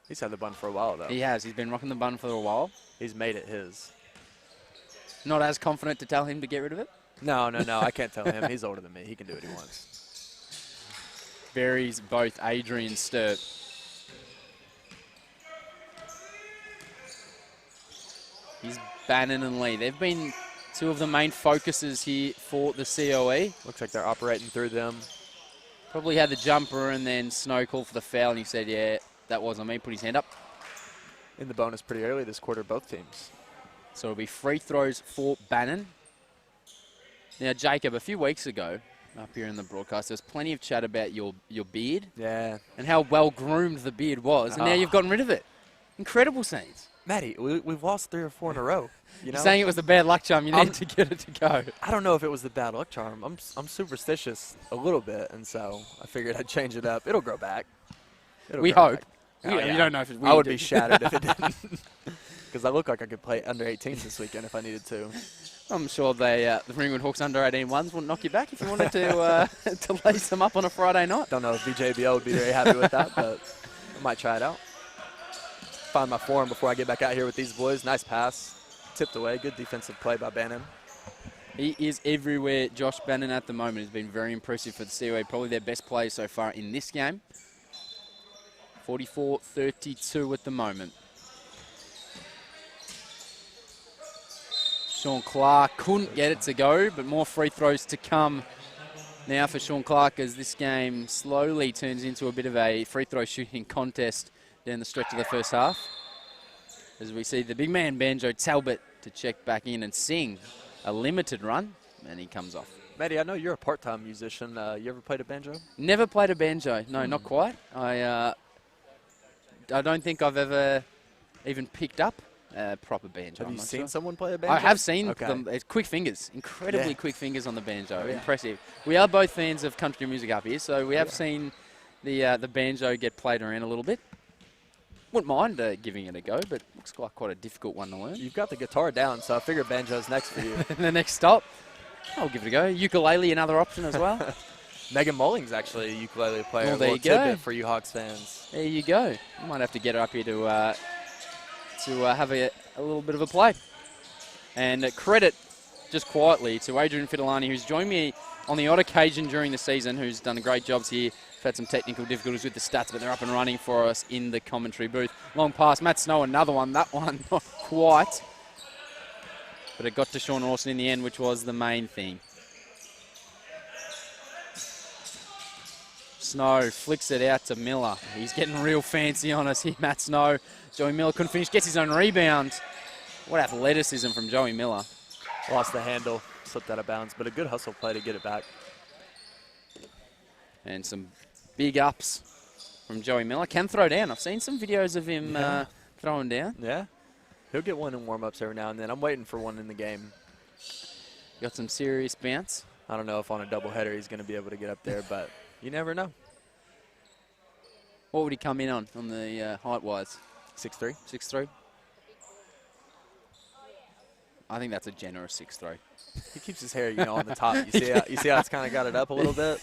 He's had the bun for a while, though. He has. He's been rocking the bun for a while. He's made it his. Not as confident to tell him to get rid of it? No. I can't tell him. He's older than me. He can do what he wants. Buries both Adrian Sturt. He's Bannon and Lee. They've been 2 of the main focuses here for the COE. Looks like they're operating through them. Probably had the jumper and then Snow called for the foul, and he said, yeah, that wasn't me. Put his hand up. In the bonus pretty early this quarter, both teams. So it'll be free throws for Bannon. Now, Jacob, a few weeks ago, up here in the broadcast, there's plenty of chat about your beard. Yeah. And how well-groomed the beard was, and now you've gotten rid of it. Incredible scenes. Matty, we've lost 3 or 4 in a row. You're saying it was the bad luck charm. You need to get it to go. I don't know if it was the bad luck charm. I'm superstitious a little bit, and so I figured I'd change it up. It'll grow back. We hope. You don't know if it's weird. I would be shattered if it didn't. Because I look like I could play under 18s this weekend if I needed to. I'm sure the Ringwood Hawks under 18 ones wouldn't knock you back if you wanted to to lace them up on a Friday night. Don't know if BJBL would be very happy with that, but I might try it out. Find my form before I get back out here with these boys. Nice pass. tipped away. Good defensive play by Bannon. He is everywhere. Josh Bannon at the moment has been very impressive for the COA. Probably their best player so far in this game. 44-32 at the moment. Sean Clark couldn't get it to go, but more free throws to come now for Sean Clark as this game slowly turns into a bit of a free throw shooting contest down the stretch of the first half. As we see the big man Banjo Talbot to check back in and sing a limited run, and he comes off. Matty, I know you're a part-time musician. You ever played a banjo? Never played a banjo. No, not quite. I don't think I've ever even picked up a proper banjo. Have you seen someone play a banjo? I have seen Okay. them. It's quick fingers, incredibly quick fingers on the banjo. Oh, yeah. Impressive. We are both fans of country music up here, so we have seen the banjo get played around a little bit. Wouldn't mind giving it a go, but looks like quite a difficult one to learn. You've got the guitar down, so I figured banjo's next for you. The next stop, I'll give it a go. Ukulele, another option as well. Megan Mulling's actually a ukulele player. Well, there you tidbit go. for you Hawks fans. There you go. You might have to get her up here to have a little bit of a play. And credit, just quietly, to Adrian Fidelani, who's joined me on the odd occasion during the season, who's done great jobs here. We've had some technical difficulties with the stats, but they're up and running for us in the commentary booth. Long pass, Matt Snow, another one. That one, not quite. But it got to Sean Rawson in the end, which was the main thing. Snow flicks it out to Miller. He's getting real fancy on us here, Matt Snow. Joey Miller couldn't finish, gets his own rebound. What athleticism from Joey Miller. Lost the handle, slipped out of bounds, but a good hustle play to get it back. And some big ups from Joey Miller. Can throw down. I've seen some videos of him throwing down. Yeah. He'll get one in warm-ups every now and then. I'm waiting for one in the game. Got some serious bounce. I don't know if on a doubleheader he's going to be able to get up there, but you never know. What would he come in on the height-wise? 6'3". 6'3"? I think that's a generous 6'3". He keeps his hair, on the top. You see how it's kind of got it up a little bit?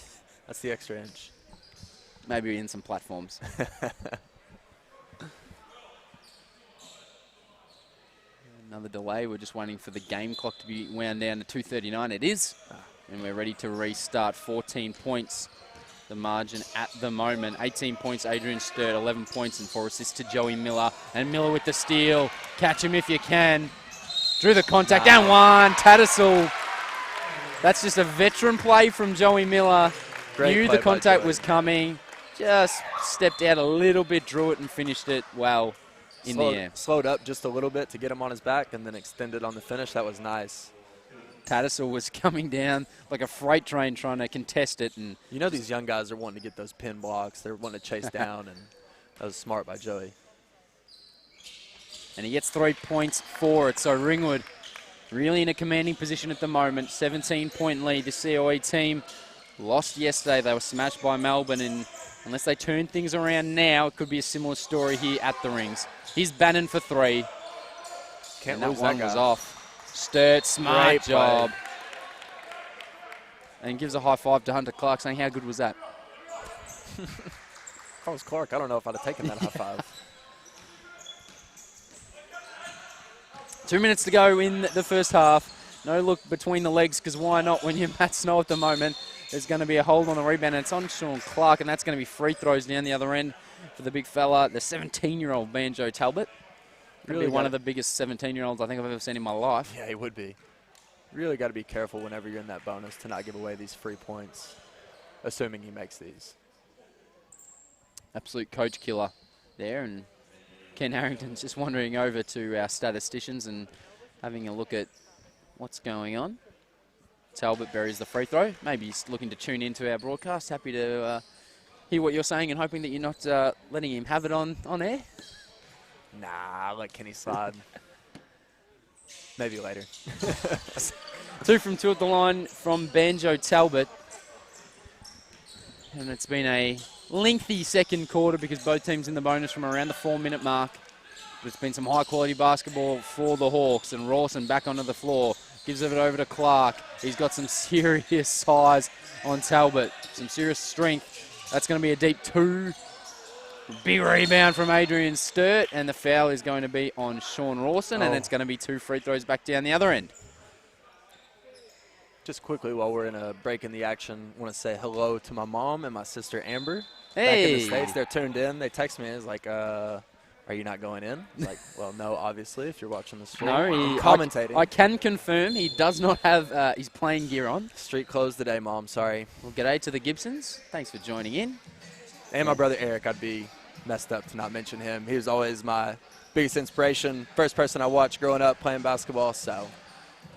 That's the extra inch. Maybe in some platforms. Another delay. We're just waiting for the game clock to be wound down to 2:39. It is. And we're ready to restart. 14 points, the margin at the moment. 18 points, Adrian Sturt. 11 points and 4 assists to Joey Miller. And Miller with the steal. Catch him if you can. Drew the contact and one. Tattersall. That's just a veteran play from Joey Miller. Great Knew play the by contact Joey. was coming. Just stepped out a little bit, drew it, and finished it well in the air. Slowed up just a little bit to get him on his back and then extended on the finish. That was nice. Tattersall was coming down like a freight train trying to contest it. And These young guys are wanting to get those pin blocks. They're wanting to chase down, and that was smart by Joey. And he gets 3 points for it. So Ringwood really in a commanding position at the moment. 17-point lead. The COE team lost yesterday. They were smashed by Melbourne, and unless they turn things around now, it could be a similar story here at the Rings. He's Bannon for 3. Can't And lose that one that guy. was off. Sturt, smart Great play. job. And gives a high five to Hunter Clark, saying, how good was that? If I was Clark, I don't know if I'd have taken that high five. 2 minutes to go in the first half. No look between the legs, because why not when you're Matt Snow at the moment? There's going to be a hold on the rebound, and it's on Sean Clark, and that's going to be free throws down the other end for the big fella, the 17-year-old Banjo Talbot. Really one of the biggest 17-year-olds I think I've ever seen in my life. Yeah, he would be. Really got to be careful whenever you're in that bonus to not give away these free points, assuming he makes these. Absolute coach killer there, and Ken Harrington's just wandering over to our statisticians and having a look at what's going on. Talbot buries the free throw. Maybe he's looking to tune into our broadcast. Happy to hear what you're saying and hoping that you're not letting him have it on air. Nah, I'll let Kenny slide. Maybe later. 2 from 2 at the line from Banjo Talbot. And it's been a lengthy second quarter because both teams in the bonus from around the 4-minute mark. But it's been some high-quality basketball for the Hawks. And Rawson back onto the floor. Gives it over to Clark. He's got some serious size on Talbot. Some serious strength. That's going to be a deep 2. Big rebound from Adrian Sturt, and the foul is going to be on Sean Rawson, and it's going to be 2 free throws back down the other end. Just quickly, while we're in a break in the action, I want to say hello to my mom and my sister Amber. Hey. Back in the States, they're tuned in. They text me and it's like, are you not going in? Like, well, no, obviously, if you're watching the stream. No, Commentating. I can confirm he does not have his playing gear on. Street closed today, Mom. Sorry. Well, g'day to the Gibsons. Thanks for joining in. And my brother Eric, I'd be messed up to not mention him. He was always my biggest inspiration. First person I watched growing up playing basketball, so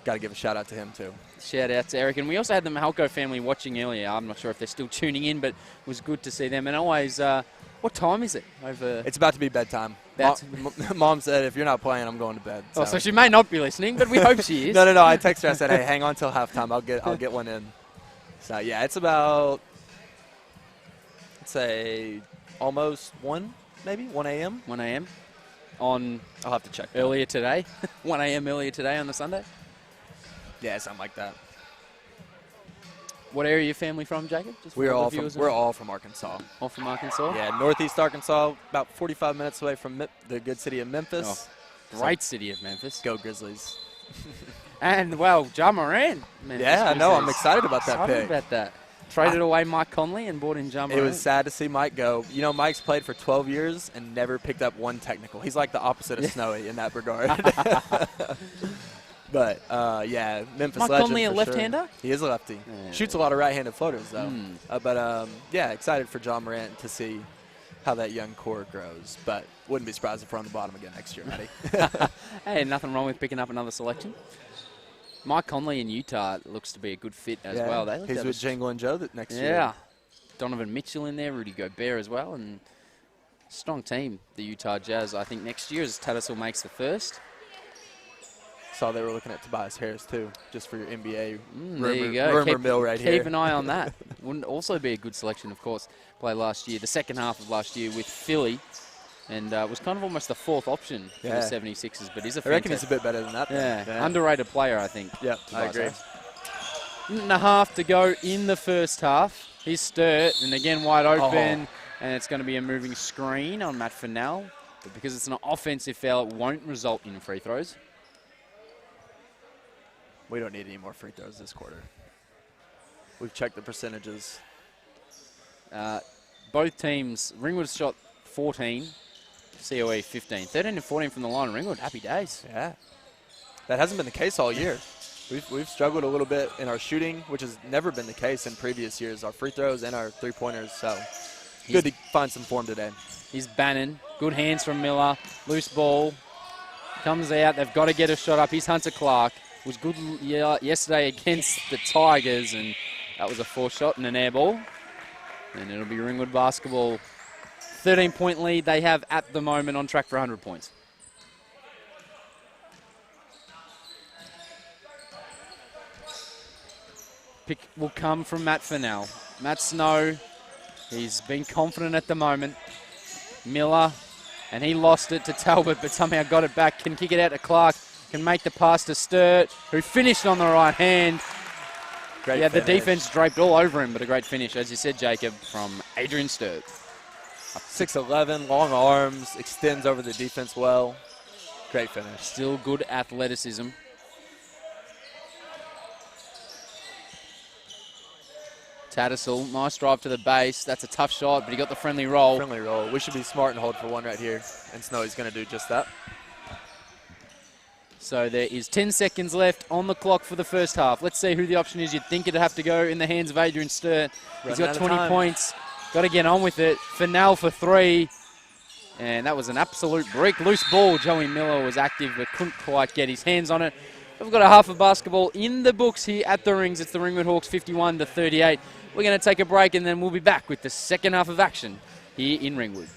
got to give a shout out to him too. Shout out to Eric. And we also had the Mahalko family watching earlier. I'm not sure if they're still tuning in, but it was good to see them. And always, what time is it? It's about to be bedtime. Mom said, if you're not playing, I'm going to bed. So. Oh, so she may not be listening, but we hope she is. No. I texted her. I said, hey, hang on till halftime. I'll get one in. So, yeah, it's about, let's say, almost 1, maybe, 1 a.m. 1 a.m. on, I'll have to check. Earlier today. 1 a.m. earlier today on the Sunday. Yeah, something like that. What area are your family from, Jacob? Just we're all from Arkansas. All from Arkansas? Yeah, northeast Arkansas, about 45 minutes away from the good city of Memphis. Oh, great city of Memphis. Go Grizzlies. And, well, Ja Morant. Yeah, I know. I'm excited about that pick. About that. Traded away Mike Conley and brought in Ja Morant. It was sad to see Mike go. You know, Mike's played for 12 years and never picked up one technical. He's like the opposite of Snowy in that regard. But, yeah, Memphis Mike legend Conley a for lefty-hander? Sure. He is a lefty. Yeah. Shoots a lot of right-handed floaters, though. But, yeah, excited for Ja Morant to see how that young core grows. But wouldn't be surprised if we're on the bottom again next year, Matty. Hey, nothing wrong with picking up another selection. Mike Conley in Utah looks to be a good fit as well. He's with Jingle and Joe next year. Yeah. Donovan Mitchell in there, Rudy Gobert as well. And strong team, the Utah Jazz, I think, next year as Tattersall makes the first. Saw they were looking at Tobias Harris, too, just for your NBA there you go. rumor mill right here. Keep an eye on that. Wouldn't also be a good selection, of course, play last year, the second half of last year with Philly, and was kind of almost the fourth option for the 76ers, but is a fantastic. I reckon he's a bit better than that. Yeah, underrated player, I think. Yeah, I agree. Minute and a half to go in the first half. He's Sturt, and again wide open, and it's going to be a moving screen on Matt Fennell, but because it's an offensive foul, it won't result in free throws. We don't need any more free throws this quarter. We've checked the percentages. Both teams, Ringwood shot 14, COE 15. 13 and 14 from the line. Ringwood, happy days. Yeah. That hasn't been the case all year. We've struggled a little bit in our shooting, which has never been the case in previous years, our free throws and our three-pointers. So good to find some form today. He's Bannon. Good hands from Miller. Loose ball. Comes out. They've got to get a shot up. He's Hunter Clark. Was good yesterday against the Tigers, and that was a 4-shot and an air ball. And it'll be Ringwood basketball. 13-point lead they have at the moment, on track for 100 points. Pick will come from Matt Fennell. Matt Snow, he's been confident at the moment. Miller, and he lost it to Talbot, but somehow got it back. Can kick it out to Clark. Can make the pass to Sturt, who finished on the right hand. Great finish. The defense draped all over him, but a great finish, as you said, Jacob, from Adrian Sturt. 6'11", long arms, extends over the defense well. Great finish. Still good athleticism. Tattersall, nice drive to the base. That's a tough shot, but he got the friendly roll. Friendly roll. We should be smart and hold for one right here. And Snowy's going to do just that. So there is 10 seconds left on the clock for the first half. Let's see who the option is. You'd think it'd have to go in the hands of Adrian Sturt. He's got 20 points. Got to get on with it. Fennell for 3. And that was an absolute brick. Loose ball. Joey Miller was active but couldn't quite get his hands on it. We've got a half of basketball in the books here at the Rings. It's the Ringwood Hawks 51-38. We're going to take a break and then we'll be back with the second half of action here in Ringwood.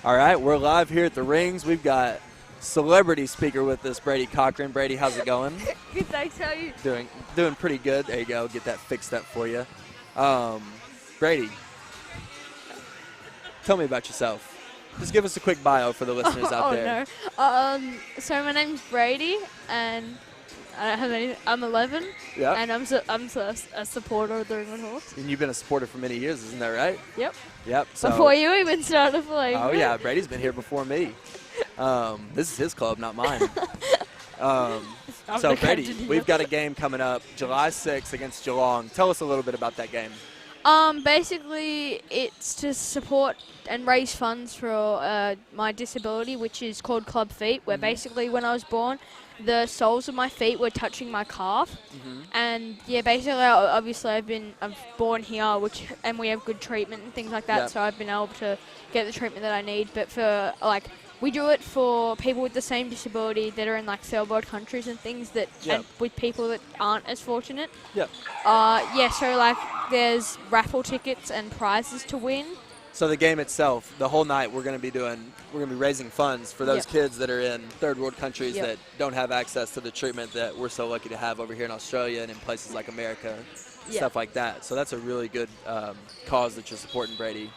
All right, we're live here at the Rings. We've got celebrity speaker with us, Brady Cochran. Brady, how's it going? Good, thanks. How are you? Doing pretty good. There you go. Get that fixed up for you. Brady, tell me about yourself. Just give us a quick bio for the listeners out there. No. So my name's Brady, and I don't have anything. I'm 11, Yeah. and I'm a supporter of the Ringwood Horse. And you've been a supporter for many years, isn't that right? Yep. Yep. So, Before you even started playing. oh, yeah. Brady's been here before me. This is his club, not mine. So, Brady, we've got a game coming up July 6th against Geelong. Tell us a little bit about that game. Basically, it's to support and raise funds for my disability, which is called Club Feet, where basically when I was born, the soles of my feet were touching my calf. And yeah, basically, obviously I'm born here, and we have good treatment and things like that, Yep. so I've been able to get the treatment that I need. But for we do it for people with the same disability that are in third world countries and things and with people that aren't as fortunate. Yep. So there's raffle tickets and prizes to win. So the game itself, the whole night, we're going to be raising funds for those kids that are in third world countries that don't have access to the treatment that we're so lucky to have over here in Australia and in places like America, stuff like that. So that's a really good cause that you're supporting, Brady.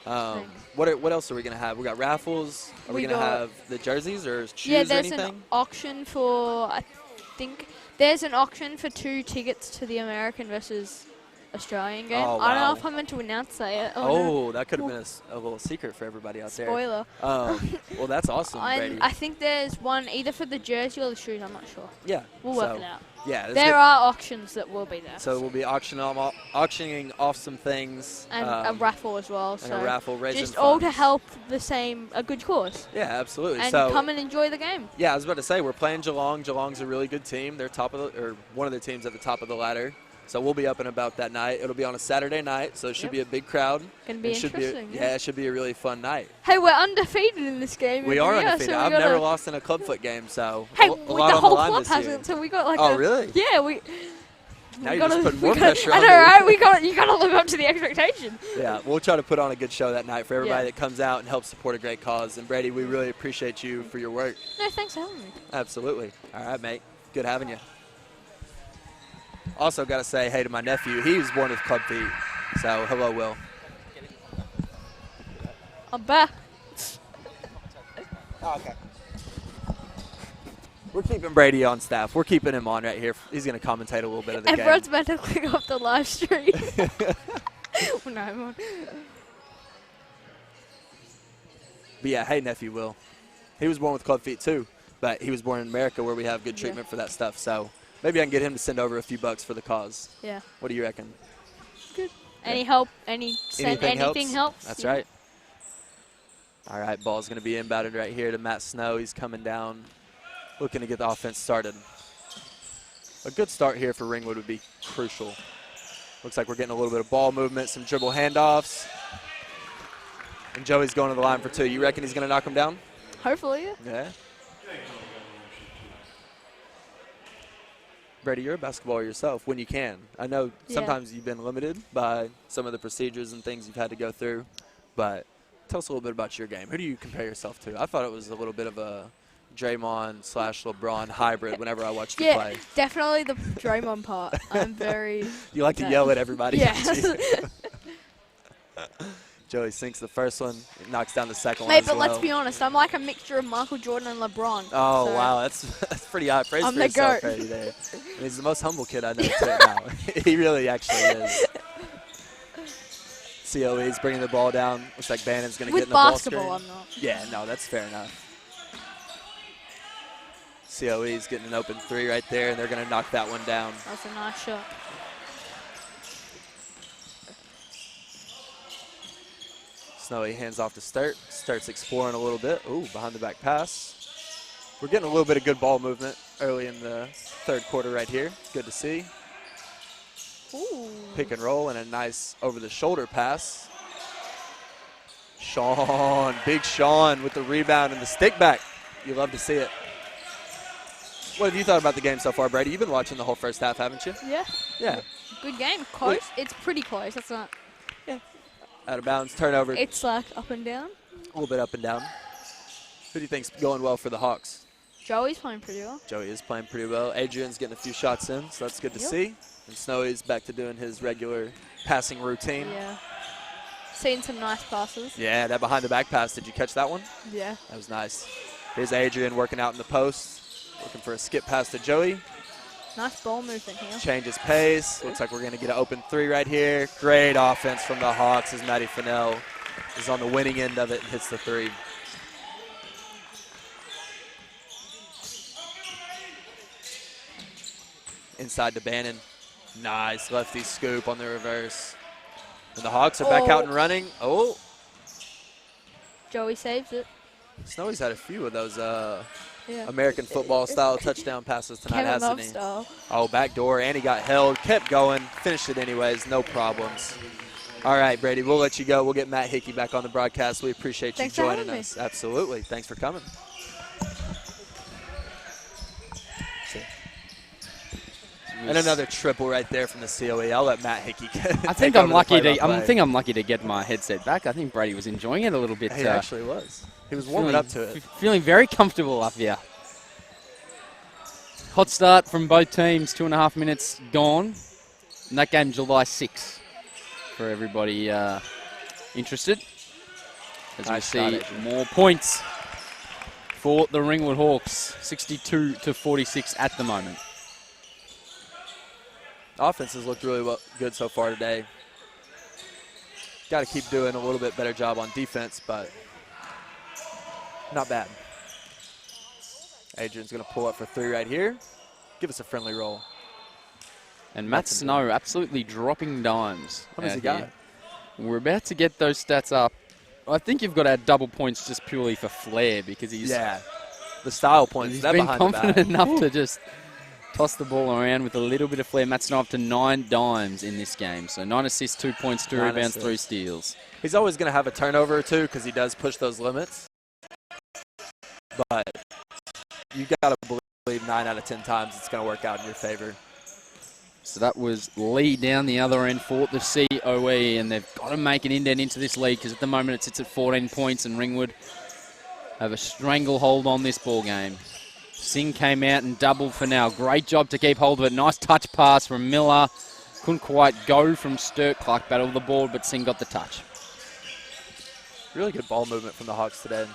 What else are we going to have? We got raffles. Are we going to have the jerseys or shoes or anything? There's an auction for, there's an auction for 2 tickets to the American versus Australian game. Oh, I don't know wow. if I'm meant to announce that yet. Oh, that could have been a little secret for everybody out Spoiler. there. Well, that's awesome, Brady. I think there's one either for the jersey or the shoes. I'm not sure. Yeah. We'll work it out. Yeah. There are auctions that will be there. So we'll be auctioning off some things. And a raffle as well. And a raffle, raising just funds. all to help a good cause. Yeah, absolutely. And so, come and enjoy the game. Yeah, I was about to say, we're playing Geelong. Geelong's a really good team. They're one of the teams at the top of the ladder. So we'll be up and about that night. It'll be on a Saturday night, so it should be a big crowd. Going to be interesting. It should be a really fun night. Hey, we're undefeated in this game. We are undefeated. So I've never lost in a clubfoot game, so hey, a the lot on whole the line club this year. hasn't, so we got Oh, really? Yeah, we. Now you're just putting more pressure I on know, me. right? You got to live up to the expectation. Yeah, we'll try to put on a good show that night for everybody that comes out and helps support a great cause. And Brady, we really appreciate you for your work. No, thanks for having me. Absolutely. All right, mate. Good having you. Also, got to say hey to my nephew. He was born with club feet. So, hello, Will. I'm back. Oh, okay. We're keeping Brady on staff. We're keeping him on right here. He's going to commentate a little bit of the Everyone's game. about to click off the live stream. No, I'm on. But yeah, hey, nephew Will. He was born with club feet too, but he was born in America where we have good treatment for that stuff. So maybe I can get him to send over a few bucks for the cause. Yeah. What do you reckon? Good. Any help? Anything helps? That's right. All right, ball's going to be inbounded right here to Matt Snow. He's coming down, looking to get the offense started. A good start here for Ringwood would be crucial. Looks like we're getting a little bit of ball movement, some dribble handoffs. And Joey's going to the line for 2. You reckon he's going to knock him down? Hopefully, yeah. Yeah. Brady, you're a basketballer yourself when you can. I know sometimes you've been limited by some of the procedures and things you've had to go through, but tell us a little bit about your game. Who do you compare yourself to? I thought it was a little bit of a Draymond/LeBron hybrid whenever I watched you play. Yeah, definitely the Draymond part. I'm very... You like to yell at everybody. Yeah. Joey sinks the first one, knocks down the second one Mate, as but well. let's be honest. I'm like a mixture of Michael Jordan and LeBron. Oh, so wow. That's pretty high praise I'm for the yourself, GOAT. Brady, there. And he's the most humble kid I know right now. He really actually is. COE's bringing the ball down. Looks like Bannon's going to get in the ball screen. With basketball, I'm not. Yeah, no, that's fair enough. COE's getting an open 3 right there, and they're going to knock that one down. That's a nice shot. Snowy hands off to Sturt. Starts exploring a little bit. Ooh, behind the back pass. We're getting a little bit of good ball movement early in the third quarter right here. Good to see. Ooh. Pick and roll and a nice over-the-shoulder pass. Sean, big Sean with the rebound and the stick back. You love to see it. What have you thought about the game so far, Brady? You've been watching the whole first half, haven't you? Yeah. Yeah. Good game. Close. It's pretty close. That's not. Out of bounds, turnover. It's like up and down. A little bit up and down. Who do you think's going well for the Hawks? Joey's playing pretty well. Joey is playing pretty well. Adrian's getting a few shots in, so that's good to see. And Snowy's back to doing his regular passing routine. Yeah. Seeing some nice passes. Yeah, that behind the back pass. Did you catch that one? Yeah. That was nice. Here's Adrian working out in the post, looking for a skip pass to Joey. Nice ball movement here. Changes pace. Looks like we're going to get an open three right here. Great offense from the Hawks as Matty Fennell is on the winning end of it and hits the three. Inside to Bannon. Nice lefty scoop on the reverse. And the Hawks are back out and running. Oh, Joey saves it. Snowy's had a few of those American football style touchdown passes tonight, Kevin hasn't Love he? style. Oh, back door, and he got held, kept going, finished it anyways, no problems. All right, Brady, we'll let you go. We'll get Matt Hickey back on the broadcast. We appreciate you Thanks for joining having us. Absolutely. Thanks for coming. And another triple right there from the COE. I'll let Matt Hickey get I think I'm lucky to get my headset back. I think Brady was enjoying it a little bit. He actually was. He was warming up to it. Feeling very comfortable up here. Hot start from both teams. 2.5 minutes gone. And that game July 6th for everybody interested. As Nice we see shot, more points for the Ringwood Hawks. 62-46 at the moment. Offense has looked really good so far today. Got to keep doing a little bit better job on defense, but not bad. Adrian's going to pull up for three right here. Give us a friendly roll. And Matt Snow absolutely dropping dimes. What has he got? We're about to get those stats up. I think you've got to add double points just purely for flair because he's the style points. He's that been behind confident the back. enough to just toss the ball around with a little bit of flair. Matt Snow up to 9 dimes in this game. So 9 assists, 2 points, 2 rebounds, 3 steals. He's always going to have a turnover or two because he does push those limits. But you got to believe 9 out of 10 times it's going to work out in your favor. So that was Lee down the other end for the COE, and they've got to make an indent into this lead because at the moment it sits at 14 points, and Ringwood have a stranglehold on this ball game. Singh came out and doubled for now. Great job to keep hold of it. Nice touch pass from Miller. Couldn't quite go from Sturt. Clark battled the ball, but Singh got the touch. Really good ball movement from the Hawks today.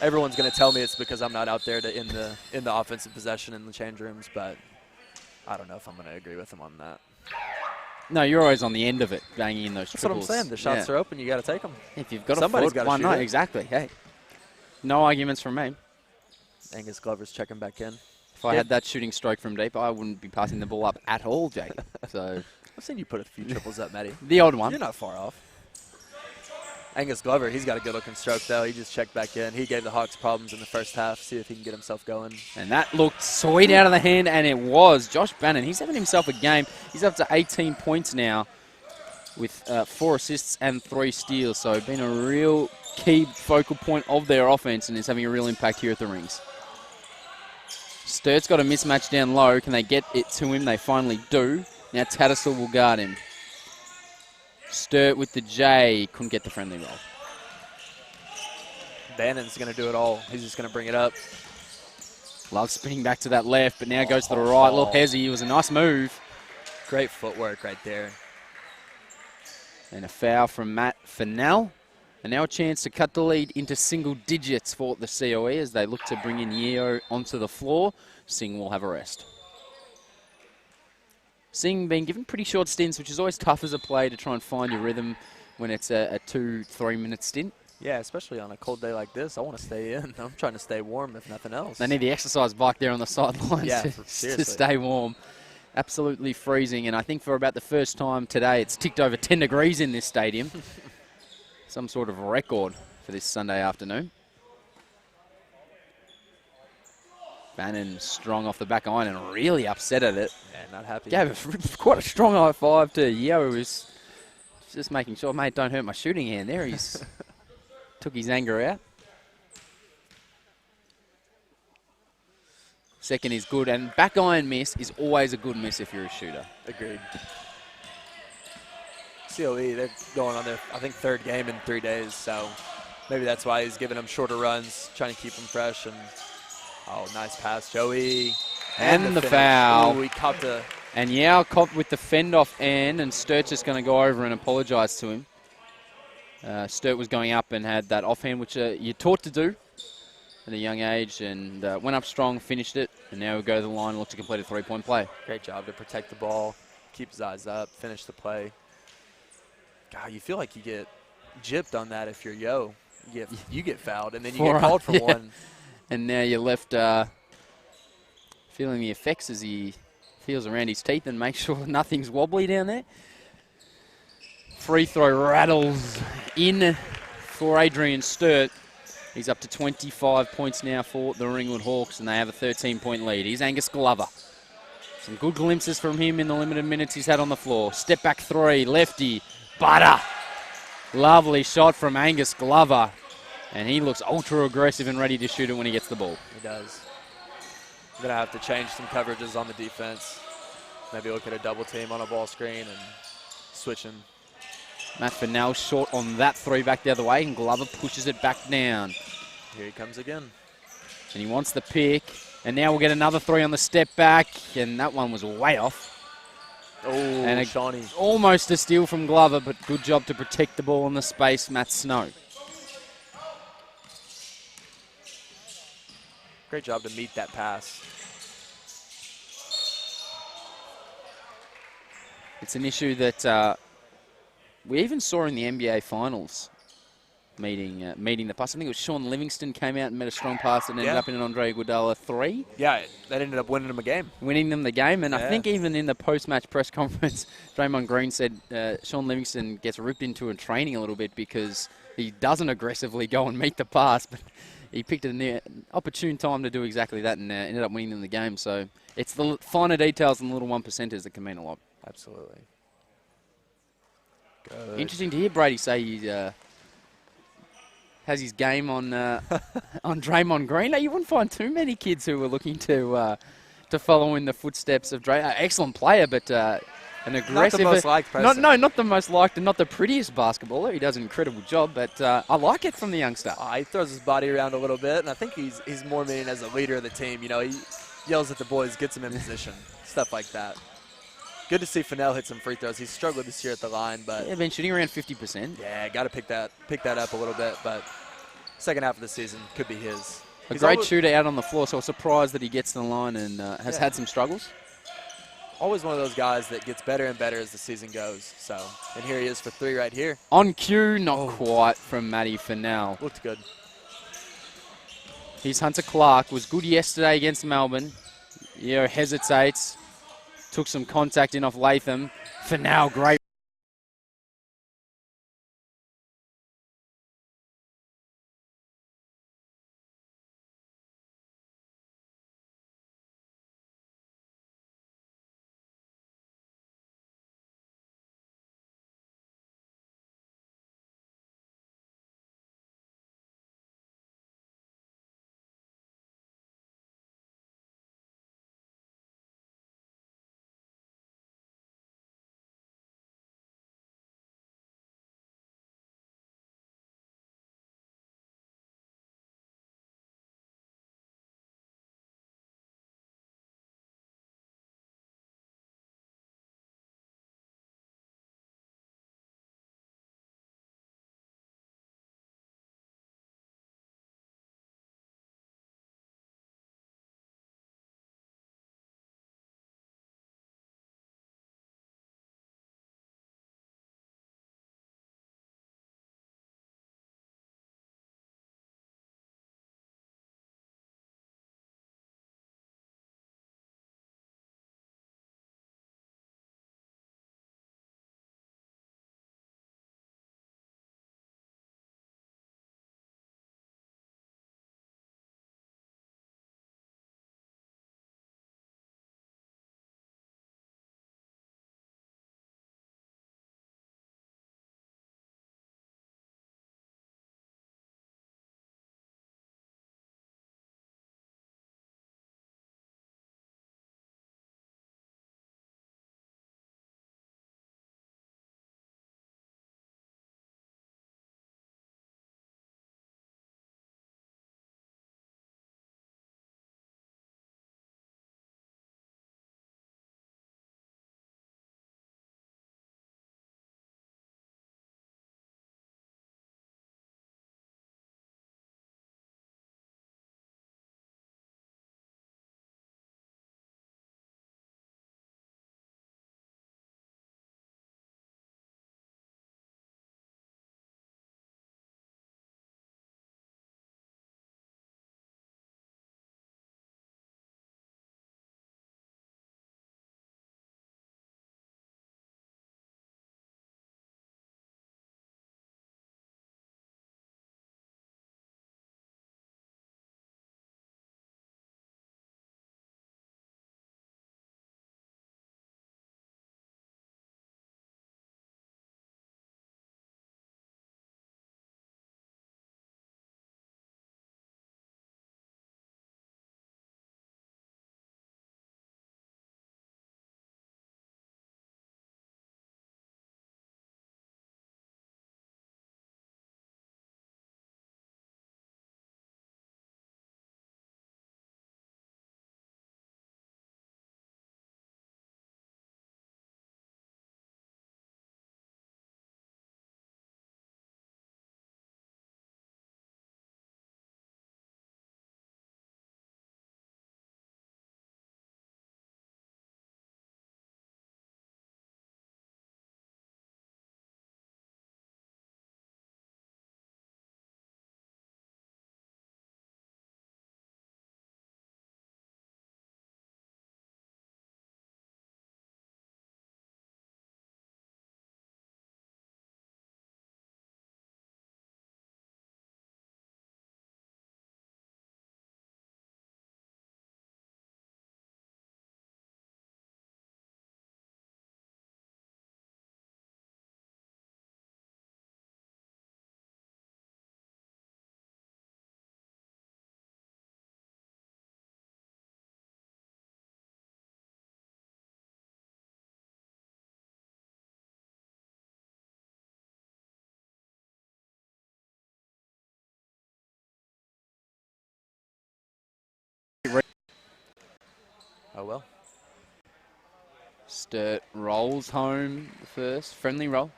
Everyone's going to tell me it's because I'm not out there in the offensive possession in the change rooms, but I don't know if I'm going to agree with them on that. No, you're always on the end of it, banging in those That's triples. what I'm saying. The shots are open. You got to take them. If you've got Somebody's a gotta foot, why shoot not? it. Exactly. Hey, no arguments from me. Angus Glover's checking back in. If I had that shooting stroke from deep, I wouldn't be passing the ball up at all, Jake. So I've seen you put a few triples up, Matty. the odd one. You're not far off. Angus Glover, he's got a good-looking stroke, though. He just checked back in. He gave the Hawks problems in the first half. See if he can get himself going. And that looked sweet out of the hand, and it was. Josh Bannon, he's having himself a game. He's up to 18 points now with 4 assists and 3 steals. So been a real key focal point of their offense, and is having a real impact here at the rings. Sturt's got a mismatch down low. Can they get it to him? They finally do. Now Tattersall will guard him. Sturt with the J. Couldn't get the friendly roll. Bannon's going to do it all. He's just going to bring it up. Love spinning back to that left, but now goes to the right. Little hezzy. It was a nice move. Great footwork right there. And a foul from Matt Fennell. And now a chance to cut the lead into single digits for the COE as they look to bring in Yeo onto the floor. Singh will have a rest. Singh being given pretty short stints, which is always tough as a player to try and find your rhythm when it's a 2-3 minute stint. Yeah, especially on a cold day like this. I want to stay in. I'm trying to stay warm, if nothing else. They need the exercise bike there on the sidelines to stay warm. Absolutely freezing, and I think for about the first time today, it's ticked over 10 degrees in this stadium. Some sort of record for this Sunday afternoon. Bannon strong off the back iron and really upset at it. Yeah, not happy. Gave quite a strong high five to Yeo, who's just making sure, mate, don't hurt my shooting hand there. He's took his anger out. Second is good, and back iron miss is always a good miss if you're a shooter. Agreed. COE, they're going on their, I think, 3rd game in 3 days, so maybe that's why he's giving them shorter runs, trying to keep them fresh. And oh, nice pass, Joey. And the finish. foul. Ooh, he caught the. And Yao copped with the fend off and Sturt's just going to go over and apologise to him. Sturt was going up and had that offhand, which you're taught to do at a young age, and went up strong, finished it, and now we go to the line and look to complete a three-point play. Great job to protect the ball, keep his eyes up, finish the play. God, you feel like you get gypped on that if you're Yo. You get fouled, and then you get called for one. And now you're left feeling the effects as he feels around his teeth and makes sure nothing's wobbly down there. Free throw rattles in for Adrian Sturt. He's up to 25 points now for the Ringwood Hawks, and they have a 13-point lead. Here's Angus Glover. Some good glimpses from him in the limited minutes he's had on the floor. Step back three, lefty, butter. Lovely shot from Angus Glover. And he looks ultra aggressive and ready to shoot it when he gets the ball. He does. Going to have to change some coverages on the defense. Maybe look at a double team on a ball screen and switch him. Matt Fennell short on that three back the other way, and Glover pushes it back down. Here he comes again. And he wants the pick. And now we'll get another three on the step back, and that one was way off. Oh, and Shawnee. Almost a steal from Glover, but good job to protect the ball in the space, Matt Snow. Great job to meet that pass. It's an issue that we even saw in the NBA Finals, meeting the pass. I think it was Sean Livingston came out and met a strong pass and ended up in an Andre Iguodala three. Yeah, that ended up winning them a game. Winning them the game, and I think even in the post-match press conference, Draymond Green said Sean Livingston gets ripped into in training a little bit because he doesn't aggressively go and meet the pass, but he picked an opportune time to do exactly that and ended up winning them the game. So it's the finer details and the little 1%ers that can mean a lot. Absolutely. Good. Interesting to hear Brady say he has his game on on Draymond Green. Now, you wouldn't find too many kids who were looking to follow in the footsteps of Draymond. Excellent player, but an aggressive. Not the most liked person. Not the most liked and not the prettiest basketballer. He does an incredible job, but I like it from the youngster. He throws his body around a little bit, and I think he's more meaning as a leader of the team. You know, he yells at the boys, gets them in position, stuff like that. Good to see Fennell hit some free throws. He's struggled this year at the line, but yeah, been shooting around 50%. Yeah, got to pick that up a little bit. But second half of the season could be his. He's great shooter out on the floor, so I was surprised that he gets to the line and has had some struggles. Always one of those guys that gets better and better as the season goes. So, and here he is for three right here. On cue, not quite from Matty Fennell. Looked good. Here's Hunter Clark. Was good yesterday against Melbourne. Yeah, hesitates. Took some contact in off Latham. Fennell, great. Oh, well. Sturt rolls home the first. Friendly roll.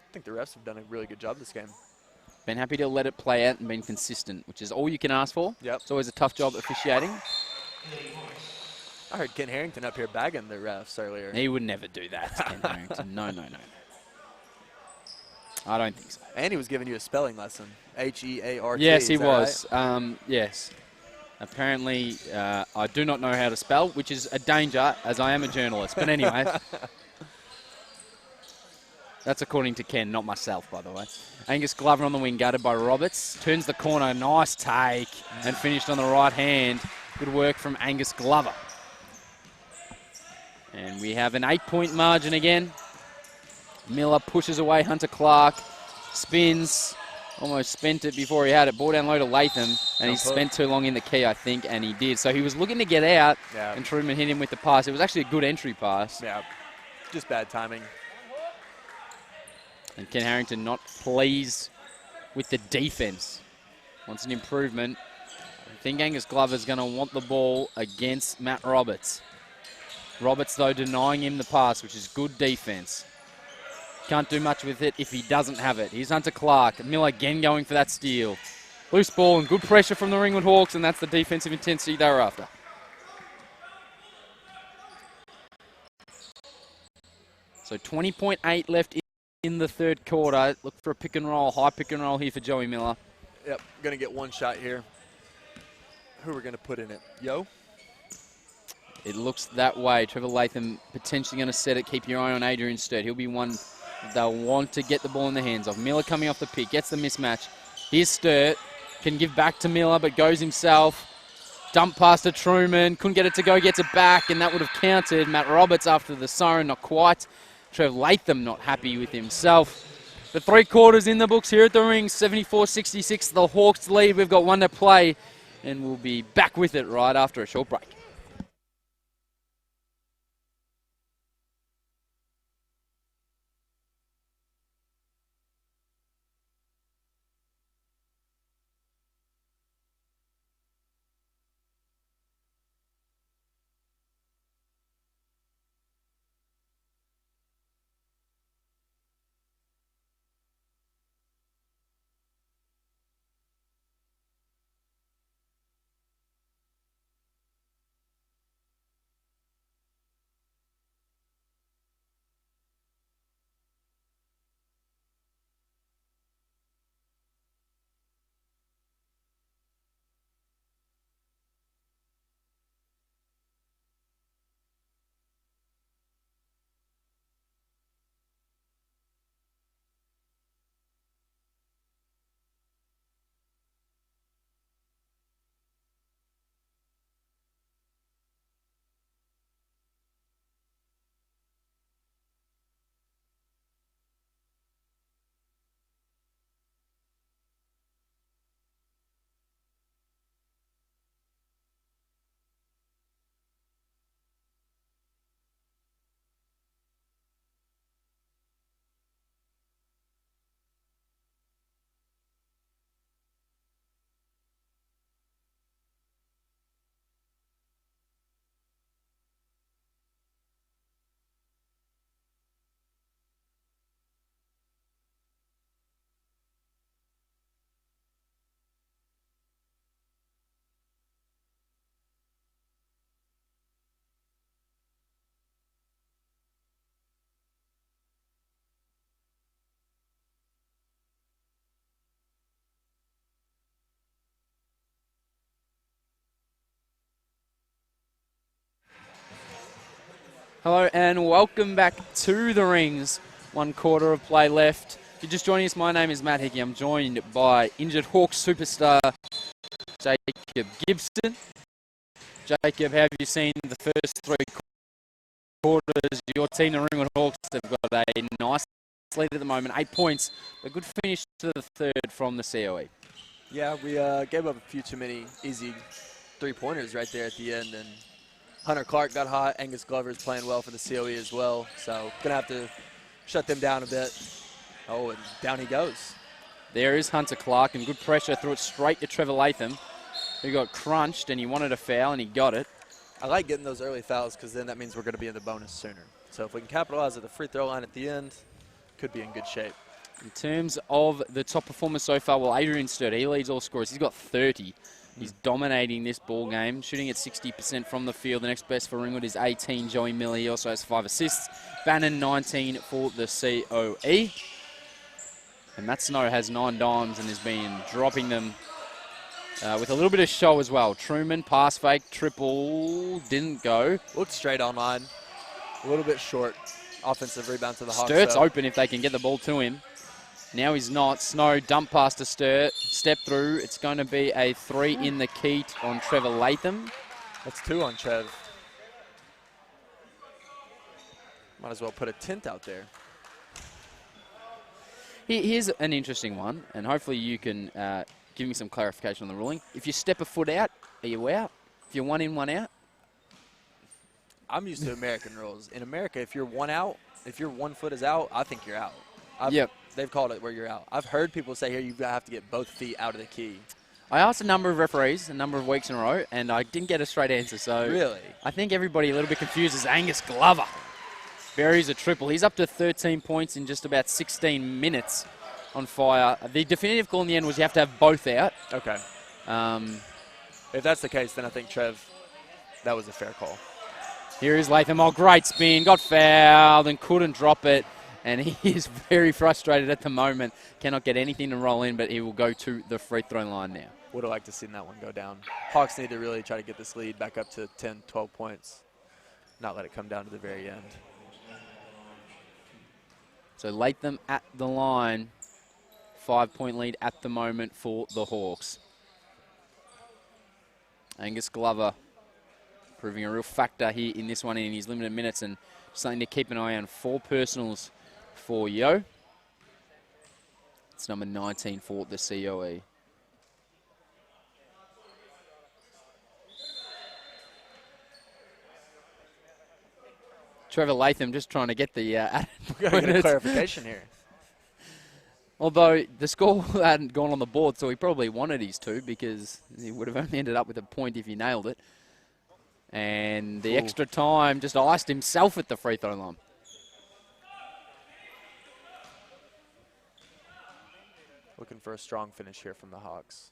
I think the refs have done a really good job this game. Been happy to let it play out and been consistent, which is all you can ask for. Yep. It's always a tough job officiating. I heard Ken Harrington up here bagging the refs earlier. He would never do that, Ken Harrington. No. I don't think so. And he was giving you a spelling lesson. H-E-A-R-T. Yes, he is that was. right? Yes. Apparently, I do not know how to spell, which is a danger, as I am a journalist. But anyway, that's according to Ken, not myself, by the way. Angus Glover on the wing, guarded by Roberts. Turns the corner, nice take, and finished on the right hand. Good work from Angus Glover. And we have an 8-point margin again. Miller pushes away Hunter Clark, spins, almost spent it before he had it. Ball down low to Latham, and he spent too long in the key, I think, and he did. So he was looking to get out, and Truman hit him with the pass. It was actually a good entry pass. Yeah, just bad timing. And Ken Harrington not pleased with the defense. Wants an improvement. I think Angus Glover's going to want the ball against Matt Roberts. Roberts, though, denying him the pass, which is good defense. Can't do much with it if he doesn't have it. Here's Hunter Clark. Miller again going for that steal. Loose ball and good pressure from the Ringwood Hawks, and that's the defensive intensity they're after. So 20.8 left in the third quarter. Look for a pick and roll, high pick and roll here for Joey Miller. Yep, going to get one shot here. Who are we going to put in it? Yo? It looks that way. Trevor Latham potentially going to set it. Keep your eye on Adrian Sturt. He'll be one they'll want to get the ball in the hands of. Miller coming off the pick, gets the mismatch. Here's Sturt. Can give back to Miller, but goes himself. Dump pass to Truman. Couldn't get it to go, gets it back, and that would have counted. Matt Roberts after the siren, not quite. Trev Latham not happy with himself. The 3 quarters in the books here at the ring. 74-66, the Hawks lead. We've got one to play, and we'll be back with it right after a short break. Hello and welcome back to the rings. 1 quarter of play left. If you're just joining us, my name is Matt Hickey. I'm joined by injured Hawks superstar Jacob Gibson. Jacob, how have you seen the first 3 quarters? Your team, the Ringwood Hawks, have got a nice lead at the moment, 8 points. A good finish to the third from the COE. Yeah, we gave up a few too many easy 3-pointers right there at the end, and Hunter Clark got hot. Angus Glover's playing well for the COE as well, so gonna have to shut them down a bit. Oh, and down he goes. There is Hunter Clark, and good pressure, threw it straight to Trevor Latham. who got crunched and he wanted a foul and he got it. I like getting those early fouls because then that means we're going to be in the bonus sooner. So if we can capitalize at the free throw line at the end, could be in good shape. In terms of the top performers so far, well, Adrian Sturt, he leads all scorers. He's got 30. He's dominating this ball game, shooting at 60% from the field. The next best for Ringwood is 18, Joey Miller. He also has 5 assists. Bannon, 19 for the COE. And Matt Snow has 9 dimes and has been dropping them with a little bit of show as well. Truman, pass fake, triple, didn't go. Looked straight on line. A little bit short. Offensive rebound to the Hawks. Sturt's open if they can get the ball to him. Now he's not. Snow dump pass to Sturt. Step through. It's going to be a 3 in the Keat on Trevor Latham. That's 2 on Trev. Might as well put a tint out there. Here's an interesting one, and hopefully you can give me some clarification on the ruling. If you step a foot out, are you out? If you're 1 in, 1 out? I'm used to American rules. In America, if you're 1 out, if your 1 foot is out, I think you're out. Yep. They've called it where you're out. I've heard people say here you have to get both feet out of the key. I asked a number of referees a number of weeks in a row, and I didn't get a straight answer. So Really? I think everybody a little bit confused is Angus Glover. Buries a triple. He's up to 13 points in just about 16 minutes on fire. The definitive call in the end was you have to have both out. Okay. If that's the case, then I think, Trev, that was a fair call. Here is Latham. Oh, great spin. Got fouled and couldn't drop it. And he is very frustrated at the moment. Cannot get anything to roll in, but he will go to the free throw line now. Would have liked to see that one go down. Hawks need to really try to get this lead back up to 10, 12 points. Not let it come down to the very end. So Latham at the line. 5-point lead at the moment for the Hawks. Angus Glover proving a real factor here in this one in his limited minutes, and something to keep an eye on. 4 personals for Yo. It's number 19 for the COE. Trevor Latham just trying to get the We've got to get a clarification here. Although the score hadn't gone on the board, so he probably wanted his 2 because he would have only ended up with a point if he nailed it. And the extra time just iced himself at the free throw line. Looking for a strong finish here from the Hawks.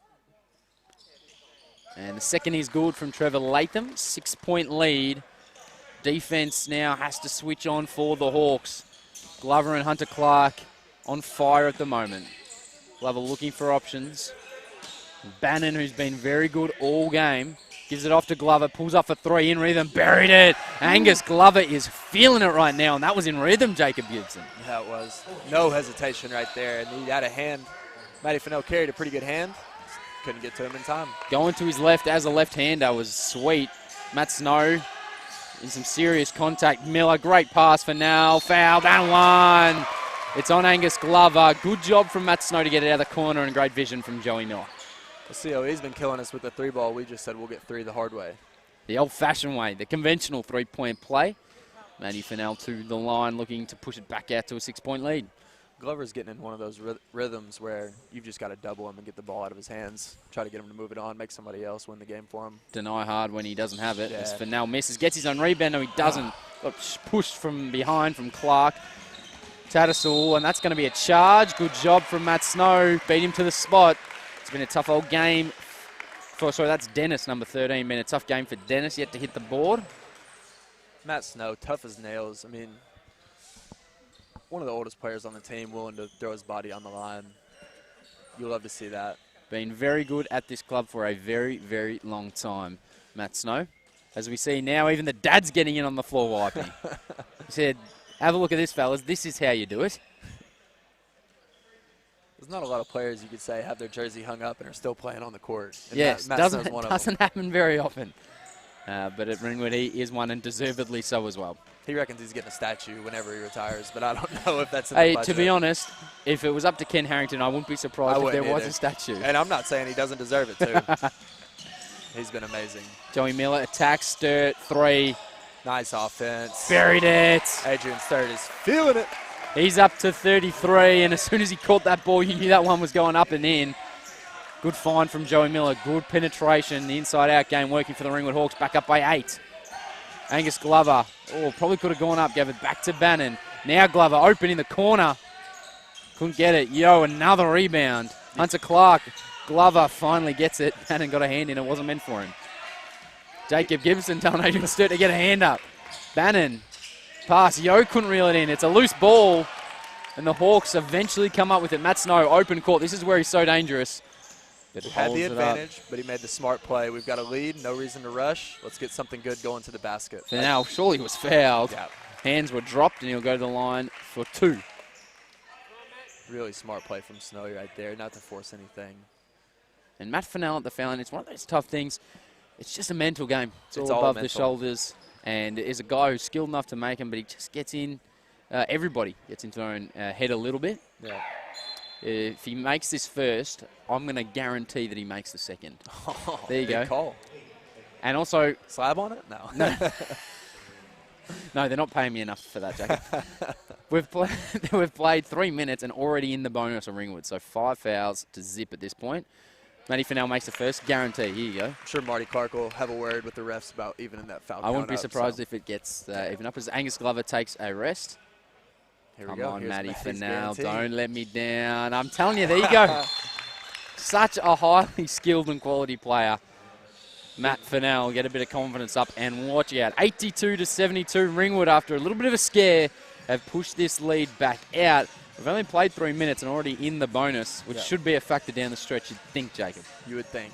And the second is good from Trevor Latham. 6-point lead. Defense now has to switch on for the Hawks. Glover and Hunter Clark on fire at the moment. Glover looking for options. Bannon, who's been very good all game, gives it off to Glover, pulls off a 3 in rhythm, buried it. Angus Glover is feeling it right now, and that was in rhythm, Jacob Gibson. Yeah, it was. No hesitation right there, and he had a hand. Matty Fennell carried a pretty good hand. Couldn't get to him in time. Going to his left as a left-hander was sweet. Matt Snow in some serious contact. Miller, great pass for now. Fouled and one. It's on Angus Glover. Good job from Matt Snow to get it out of the corner, and great vision from Joey Miller. The COE's been killing us with the 3 ball. We just said we'll get 3 the hard way. The old-fashioned way, the conventional 3-point play. Matty Fennell to the line, looking to push it back out to a 6-point lead. Glover's getting in one of those rhythms where you've just got to double him and get the ball out of his hands. Try to get him to move it on, make somebody else win the game for him. Deny hard when he doesn't have it. Yeah. As Fennell misses, gets his own rebound. No, he doesn't. Got pushed from behind from Clark. Tattersall, and that's going to be a charge. Good job from Matt Snow. Beat him to the spot. It's been a tough old game. That's Dennis, number 13. Been a tough game for Dennis, yet to hit the board. Matt Snow, tough as nails. I mean, one of the oldest players on the team, willing to throw his body on the line. You'll love to see that. Been very good at this club for a very, very long time, Matt Snow. As we see now, even the dad's getting in on the floor wiping. He said, have a look at this, fellas. This is how you do it. There's not a lot of players you could say have their jersey hung up and are still playing on the court. And yes, Matt doesn't Snow's one of them. happen very often. But at Ringwood, he is one, and deservedly so as well. He reckons he's getting a statue whenever he retires, but I don't know if that's in Hey, the budget. to be honest, if it was up to Ken Harrington, I wouldn't be surprised if there was either. a statue. And I'm not saying he doesn't deserve it, too. He's been amazing. Joey Miller attacks, Sturt, 3. Nice offense. Buried it. Adrian Sturt is feeling it. He's up to 33, and as soon as he caught that ball, you knew that one was going up and in. Good find from Joey Miller. Good penetration. The inside-out game working for the Ringwood Hawks. Back up by 8. Angus Glover. Oh, probably could have gone up. Gave it back to Bannon. Now Glover open in the corner. Couldn't get it. Another rebound. Hunter Clark. Glover finally gets it. Bannon got a hand in. It wasn't meant for him. Jacob Gibson telling Adrian Sturt to get a hand up. Bannon. Pass. Couldn't reel it in. It's a loose ball. And the Hawks eventually come up with it. Matt Snow, open court. This is where he's so dangerous. He had the advantage, but he made the smart play. We've got a lead, no reason to rush. Let's get something good going to the basket. Now, surely he was fouled. Yeah. Hands were dropped, and he'll go to the line for 2. Really smart play from Snowy right there, not to force anything. And Matt Fennell at the foul line, it's one of those tough things. It's just a mental game. It's all above the shoulders. And is a guy who's skilled enough to make him, but he just gets in. Everybody gets into their own head a little bit. Yeah. If he makes this first, I'm going to guarantee that he makes the second. There you go. Call. And also... Slab on it? No. No, they're not paying me enough for that, Jacob. We've played 3 minutes and already in the bonus of Ringwood. So 5 fouls to zip at this point. Matty Fennell makes the first. Guarantee. Here you go. I'm sure Marty Clark will have a word with the refs about evening that foul. I wouldn't be surprised if it gets even up as Angus Glover takes a rest. Here we Come go. on, Here's Matty Fennell. guarantee. Don't let me down. I'm telling you, there you go. Such a highly skilled and quality player. Matt Fennell get a bit of confidence up and watch out. 82-72. Ringwood, after a little bit of a scare, have pushed this lead back out. We've only played 3 minutes and already in the bonus, which should be a factor down the stretch, you'd think, Jacob. You would think.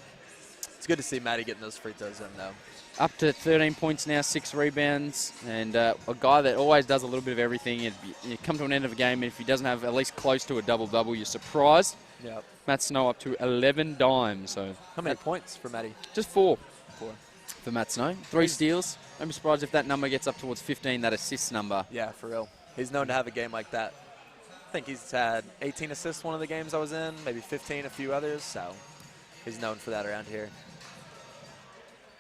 It's good to see Matty getting those free throws in, though. Up to 13 points now, 6 rebounds, and a guy that always does a little bit of everything. You come to an end of a game, and if he doesn't have at least close to a double-double, you're surprised. Yep. Matt Snow up to 11 dimes. So how many points for Matty? Just 4. 4. For Matt Snow. 3 steals. I'd be surprised if that number gets up towards 15, that assist number. Yeah, for real. He's known to have a game like that. I think he's had 18 assists one of the games I was in, maybe 15 a few others, so he's known for that around here.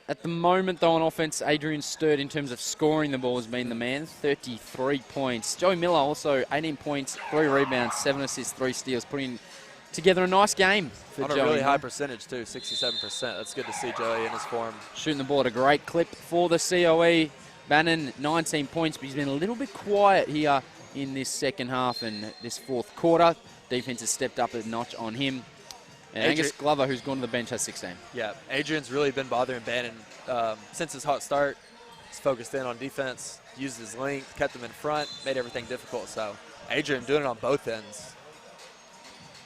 At the moment, though, on offense, Adrian Sturt, in terms of scoring the ball, has been the man. 33 points. Joey Miller also 18 points, 3 rebounds, 7 assists, 3 steals, putting together a nice game for On Joey. a really Miller. high percentage, too, 67%. That's good to see Joey in his form. Shooting the ball at a great clip for the COE. Bannon, 19 points, but he's been a little bit quiet here in this second half and this fourth quarter. Defense has stepped up a notch on him. And Angus Glover, who's gone to the bench, has 16. Yeah, Adrian's really been bothering Bannon since his hot start. He's focused in on defense, used his length, kept him in front, made everything difficult. So Adrian doing it on both ends.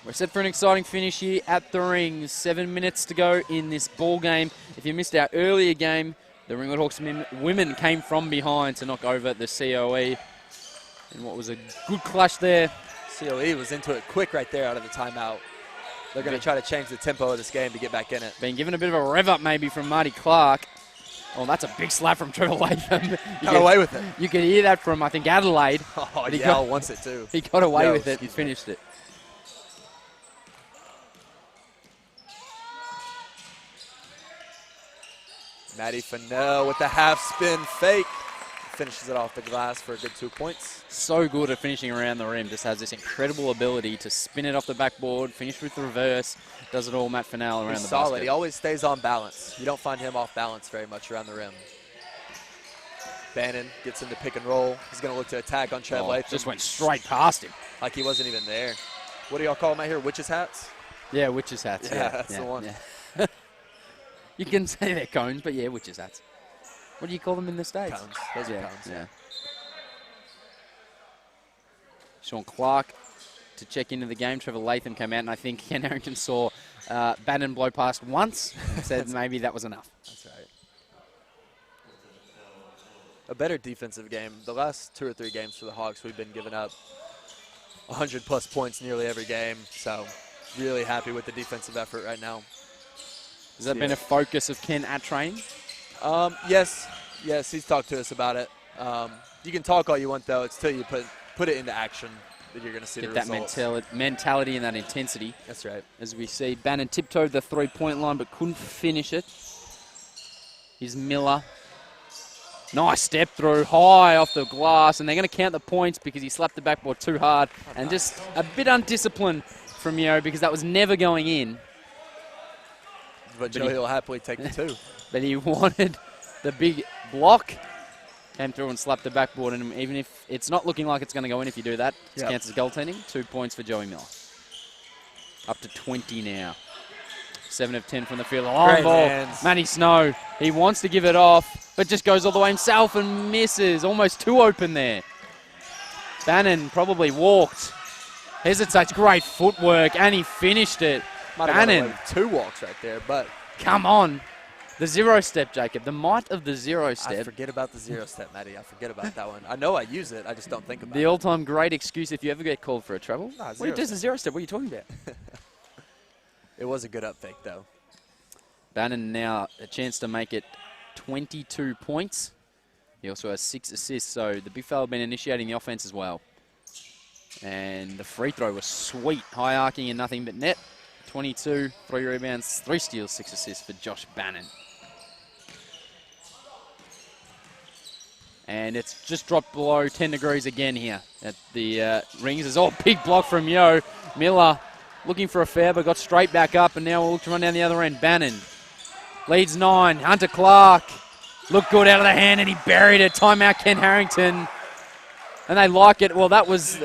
We're set for an exciting finish here at the ring. 7 minutes to go in this ball game. If you missed our earlier game, the Ringwood Hawks women came from behind to knock over the COE. And what was a good clash there. COE was into it quick right there out of the timeout. They're going to try to change the tempo of this game to get back in it. Been given a bit of a rev up maybe from Marty Clark. Oh, that's a big slap from Trevor Latham. Got away with it. You could hear that from, I think, Adelaide. Oh, Yale wants it too. He got away with it. He finished it. Matty Fennell with the half spin fake. Finishes it off the glass for a good 2 points. So good at finishing around the rim. Just has this incredible ability to spin it off the backboard, finish with the reverse. Does it all, Matt Fennell, around the solid. basket. He always stays on balance. You don't find him off balance very much around the rim. Bannon gets into pick and roll. He's going to look to attack on Trev Latham. Just went straight past him. Like he wasn't even there. What do y'all call them out here? Witches hats? Yeah, witches hats. Yeah, that's the one. Yeah. You can say they're cones, but yeah, witches hats. What do you call them in the States? Cones. Those are cones. Yeah. Sean Clark to check into the game. Trevor Latham came out, and I think Ken Harrington saw Bannon blow past once and said maybe that was enough. That's right. A better defensive game. The last 2 or 3 games for the Hawks, we've been giving up 100-plus points nearly every game. So really happy with the defensive effort right now. Has that been a focus of Ken at training? Yes, he's talked to us about it. You can talk all you want, though. It's till you put it into action that you're going to see the results. That mentality and that intensity. That's right. As we see, Bannon tiptoed the three-point line but couldn't finish it. Here's Miller. Nice step through, high off the glass, and they're going to count the points because he slapped the backboard too hard. And just a bit undisciplined from Yeo because that was never going in. But Joey will happily take the 2. But he wanted the big block. Came through and slapped the backboard, and even if it's not looking like it's going to go in if you do that, it counts as goaltending. 2 points for Joey Miller. Up to 20 now. 7 of 10 from the field. Long ball. Matty Snow, he wants to give it off, but just goes all the way himself and misses. Almost too open there. Bannon probably walked. Hesitates. Great footwork, and he finished it. Bannon. 2 walks right there, but... Come on. The 0 step, Jacob. The might of the 0 step. I forget about the 0 step, Matty. I forget about that one. I know I use it. I just don't think about it. The all-time great excuse if you ever get called for a trouble. Nah, what does the 0 step? What are you talking about? It was a good up fake, though. Bannon now a chance to make it 22 points. He also has 6 assists, so the big fella been initiating the offense as well. And the free throw was sweet. High arcing and nothing but net. 22, 3 rebounds, 3 steals, 6 assists for Josh Bannon. And it's just dropped below 10 degrees again here at the rings. There's all big block from Yo. Miller looking for a foul, but got straight back up, and now we'll look to run down the other end. Bannon leads 9. Hunter Clark looked good out of the hand, and he buried it. Timeout, Ken Harrington. And they like it. Well, that was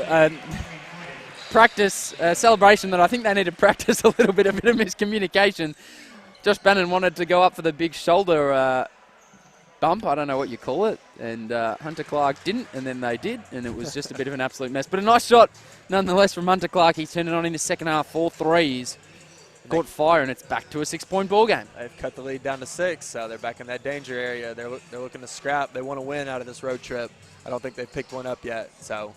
practice celebration that I think they need to practice a bit of miscommunication. Josh Bannon wanted to go up for the big shoulder bump, I don't know what you call it, and Hunter Clark didn't, and then they did, and it was just a bit of an absolute mess. But a nice shot nonetheless from Hunter Clark. He turned it on in the second half, 4 threes. Caught fire, and it's back to a 6-point ball game. They've cut the lead down to 6, so they're back in that danger area. They're looking to scrap. They want to win out of this road trip. I don't think they've picked one up yet, so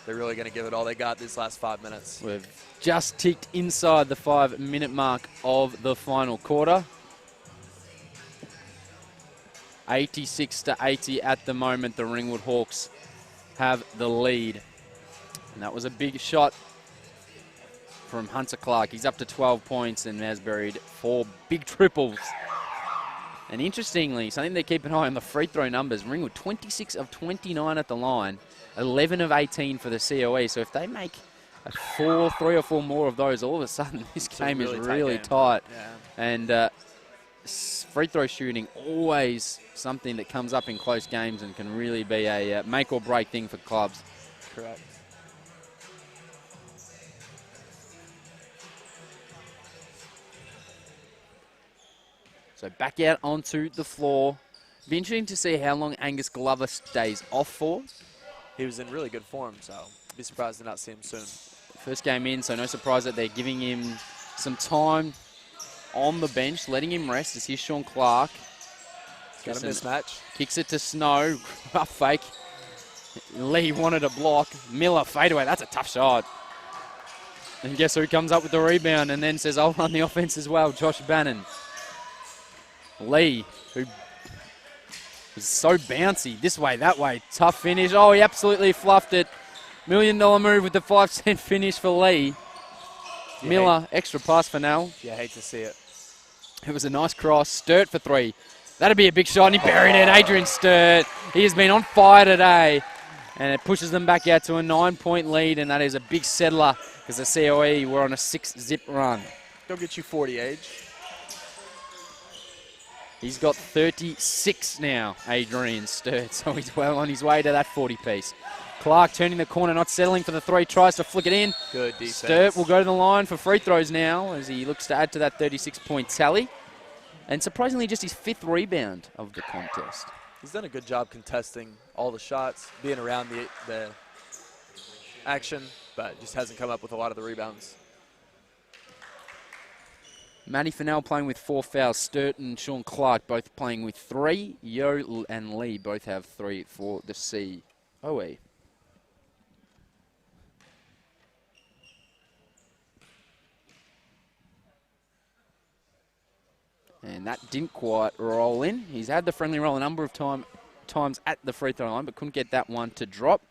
they're really going to give it all they got these last 5 minutes. We've just ticked inside the 5-minute mark of the final quarter. 86-80 at the moment. The Ringwood Hawks have the lead. And that was a big shot from Hunter Clark. He's up to 12 points and has buried 4 big triples. And interestingly, something to keep an eye on the free throw numbers. Ringwood 26 of 29 at the line, 11 of 18 for the COE. So if they make 3 or 4 more of those, all of a sudden this game is really tight. Yeah. And free throw shooting, always something that comes up in close games and can really be a make or break thing for clubs. Correct. So back out onto the floor. Be interesting to see how long Angus Glover stays off for. He was in really good form, so be surprised to not see him soon. First game in, so no surprise that they're giving him some time on the bench, letting him rest. As here's Sean Clark. Got a mismatch. Kicks it to Snow. Rough fake. Lee wanted a block. Miller fadeaway. That's a tough shot. And guess who comes up with the rebound and then says, I'll run the offense as well? Josh Bannon. Lee, who was so bouncy this way, that way. Tough finish. Oh, he absolutely fluffed it. $1 million move with the 5-cent finish for Lee. Miller, extra pass for Nell. Yeah, hate to see it. It was a nice cross. Sturt for 3. That'd be a big shot, and he buried it. Adrian Sturt. He has been on fire today. And it pushes them back out to a 9-point lead, and that is a big settler because the COE were on a 6-zip run. Go get you 40, Age. He's got 36 now, Adrian Sturt, so he's well on his way to that 40-piece. Clark turning the corner, not settling for the 3, tries to flick it in. Good defense. Sturt will go to the line for free throws now as he looks to add to that 36-point tally. And surprisingly, just his 5th rebound of the contest. He's done a good job contesting all the shots, being around the action, but just hasn't come up with a lot of the rebounds. Matty Fennell playing with 4 fouls. Sturt and Sean Clark both playing with 3. Yo and Lee both have 3 for the COE. And that didn't quite roll in. He's had the friendly roll a number of times at the free throw line, but couldn't get that one to drop.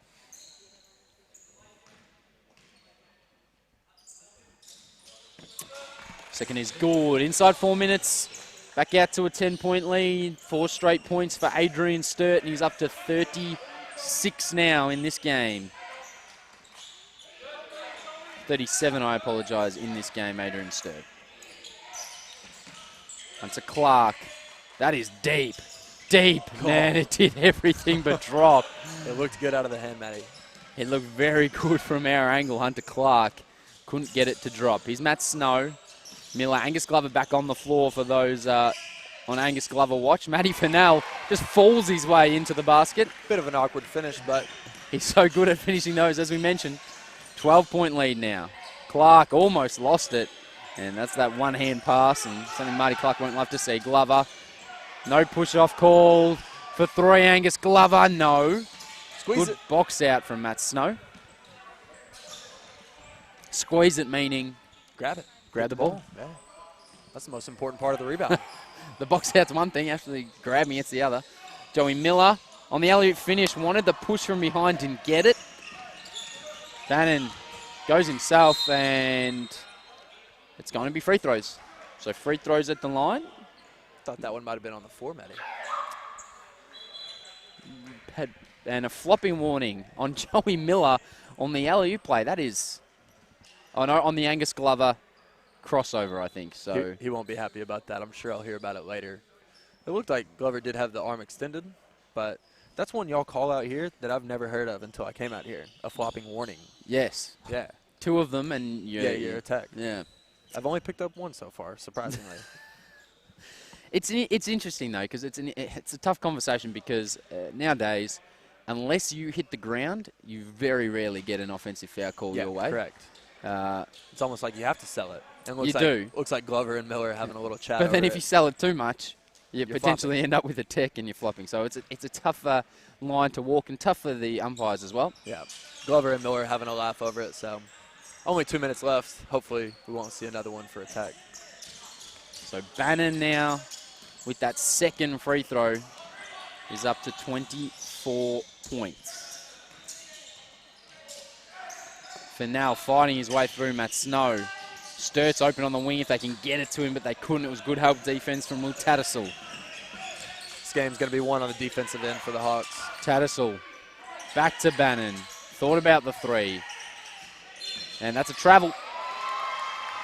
Second is good. Inside 4 minutes. Back out to a 10-point lead. 4 straight points for Adrian Sturt, and he's up to 36 now in this game. 37, I apologise, in this game, Adrian Sturt. Hunter Clark. That is deep. Deep. Man, it did everything but drop. It looked good out of the hand, Matty. It looked very good from our angle. Hunter Clark couldn't get it to drop. Here's Matt Snow. Miller, Angus Glover back on the floor for those on Angus Glover watch. Matty Fennell just falls his way into the basket. Bit of an awkward finish, but he's so good at finishing those, as we mentioned. 12-point lead now. Clark almost lost it, and that's that one-hand pass, and something Marty Clark won't love to see. Glover, no push-off call for 3. Angus Glover, no. Squeeze Good it. box out from Matt Snow. Squeeze it meaning Grab it. grab the ball. Yeah. That's the most important part of the rebound. The box out's one thing, actually grabbing it's the other. Joey Miller on the alley-oop finish, wanted the push from behind, didn't get it. Bannon goes himself, and it's going to be free throws. So free throws at the line. Thought that one might have been on the floor, Matty. And a flopping warning on Joey Miller on the alley-oop play. That is, oh no, on the Angus Glover crossover, I think. So He won't be happy about that. I'm sure I'll hear about it later. It looked like Glover did have the arm extended, but that's one y'all call out here that I've never heard of until I came out here. A flopping warning. yes, Yeah. 2 of them, and You're attacked. Yeah. I've only picked up 1 so far, surprisingly. It's interesting though, because it's a tough conversation, because nowadays, unless you hit the ground, you very rarely get an offensive foul call your way. Correct. It's almost like you have to sell it. And You do. Looks like Glover and Miller are having a little chat. But then over if it. you sell it too much, you You're potentially flopping. end up with a tech and you're flopping. So it's a tough line to walk, and tough for the umpires as well. Yeah. Glover and Miller are having a laugh over it, so only 2 minutes left. Hopefully we won't see another one for attack. So Bannon now, with that second free throw, is up to 24 points. For now, fighting his way through, Matt Snow. Sturt's open on the wing if they can get it to him, but they couldn't. It was good help defense from Will Tattersall. This game's going to be won on the defensive end for the Hawks. Tattersall back to Bannon. Thought about the 3. And that's a travel.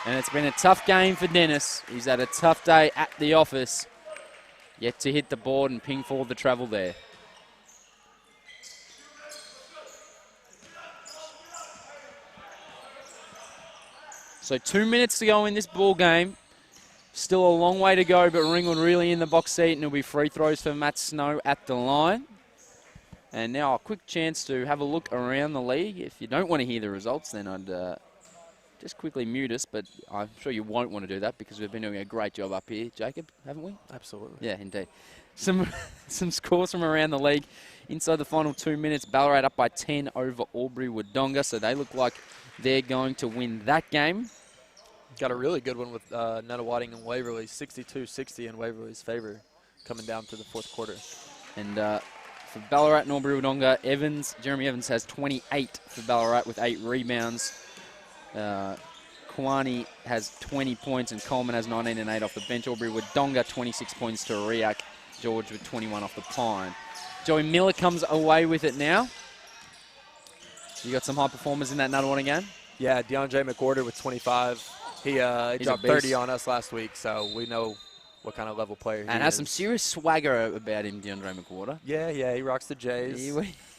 And it's been a tough game for Dennis. He's had a tough day at the office. Yet to hit the board and ping forward the travel there. So 2 minutes to go in this ball game. Still a long way to go, but Ringwood really in the box seat, and it'll be free throws for Matt Snow at the line. And now a quick chance to have a look around the league. If you don't want to hear the results, then I'd just quickly mute us, but I'm sure you won't want to do that because we've been doing a great job up here, Jacob, haven't we? Absolutely. Yeah, indeed. Some scores from around the league. Inside the final 2 minutes, Ballarat up by 10 over Albury-Wodonga, so they look like they're going to win that game. Got a really good one with Nunawading and Waverley, 62-60 in Waverley's favor coming down to the fourth quarter. And for Ballarat and Albury-Wodonga, Jeremy Evans has 28 for Ballarat with 8 rebounds. Kwani has 20 points and Coleman has 19 and 8 off the bench. Albury-Wodonga 26 points to Riak. George with 21 off the pine. Joey Miller comes away with it now. You got some high performers in that Nunawading game? Yeah, DeAndre McWhorter with 25. He dropped 30 on us last week, so we know what kind of level player he is. And has some serious swagger about him, DeAndre McWhorter. Yeah, he rocks the J's.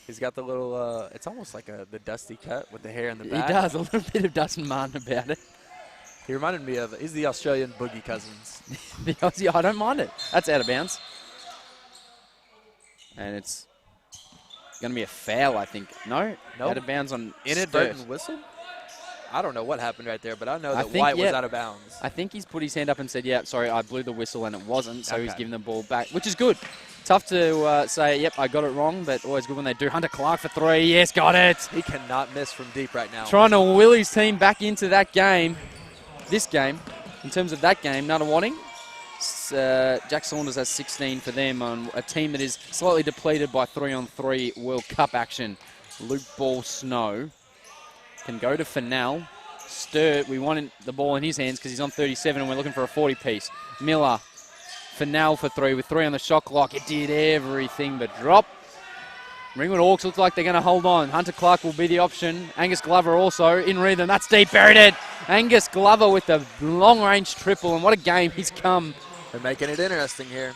He's got the little, it's almost like the dusty cut with the hair in the back. He does, a little bit of Dustin Martin about it. He reminded me of, he's the Australian Boogie Cousins. The Aussie, I don't mind it. That's out of bounds. And it's going to be a foul, I think. No? Nope. Out of bounds on Inadvertent Sturt. whistle? I don't know what happened right there, but I know that think, White was yeah. out of bounds. I think he's put his hand up and said, yeah, sorry, I blew the whistle and it wasn't, so he's Okay. giving the ball back, which is good. Tough to say, yep, I got it wrong, but always good when they do. Hunter Clark for 3. Yes, got it. He cannot miss from deep right now. Trying to will his team back into that game, this game, in terms of that game. Nunawading, Jack Saunders has 16 for them on a team that is slightly depleted by 3-on-3 World Cup action. Luke Ball Snow can go to Fennell. Sturt, we wanted the ball in his hands because he's on 37 and we're looking for a 40-piece. Miller, Fennell for 3 with 3 on the shot clock. It did everything but drop. Ringwood Hawks look like they're going to hold on. Hunter Clark will be the option. Angus Glover also in rhythm. That's deep, buried it. Angus Glover with the long-range triple, and what a game he's come They're making it interesting here.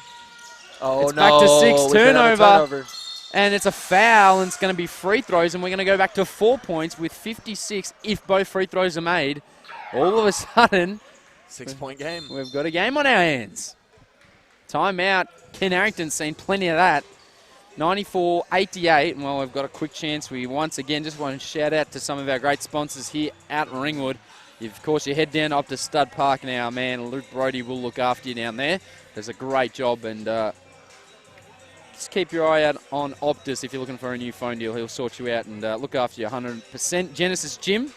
Oh, It's no. back to 6, We could have a turnover. and it's a foul, and it's going to be free throws, and we're going to go back to 4 points with 56 if both free throws are made. All of a sudden, 6-point game. we've got a game on our hands. Timeout. Ken Harrington's seen plenty of that. 94-88, and well, we've got a quick chance. We once again just want to shout out to some of our great sponsors here at Ringwood. Of course, you head down up to Stud Park now, man. Luke Brody will look after you down there. Does a great job, and just keep your eye out on Optus if you're looking for a new phone deal. He'll sort you out and look after you 100%. Genesis Gym.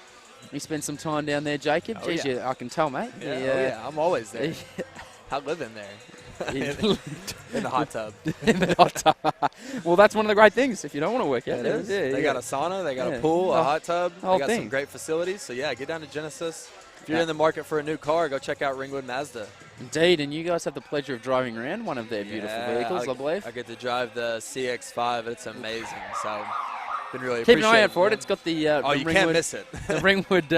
You spent some time down there, Jacob. Oh, Jeez, yeah. I can tell, mate. Yeah, I'm always there. I live in there. in the hot tub. In the hot tub. Well, that's one of the great things if you don't want to work out. It is. They got a sauna, they got a pool, a hot tub. They got some great facilities. So, yeah, get down to Genesis. If you're in the market for a new car, go check out Ringwood Mazda. Indeed, and you guys have the pleasure of driving around one of their beautiful vehicles, I believe. I get to drive the CX-5. It's amazing. So, been really Keep an eye out for it. It's got the you Ringwood, can't miss it. the Ringwood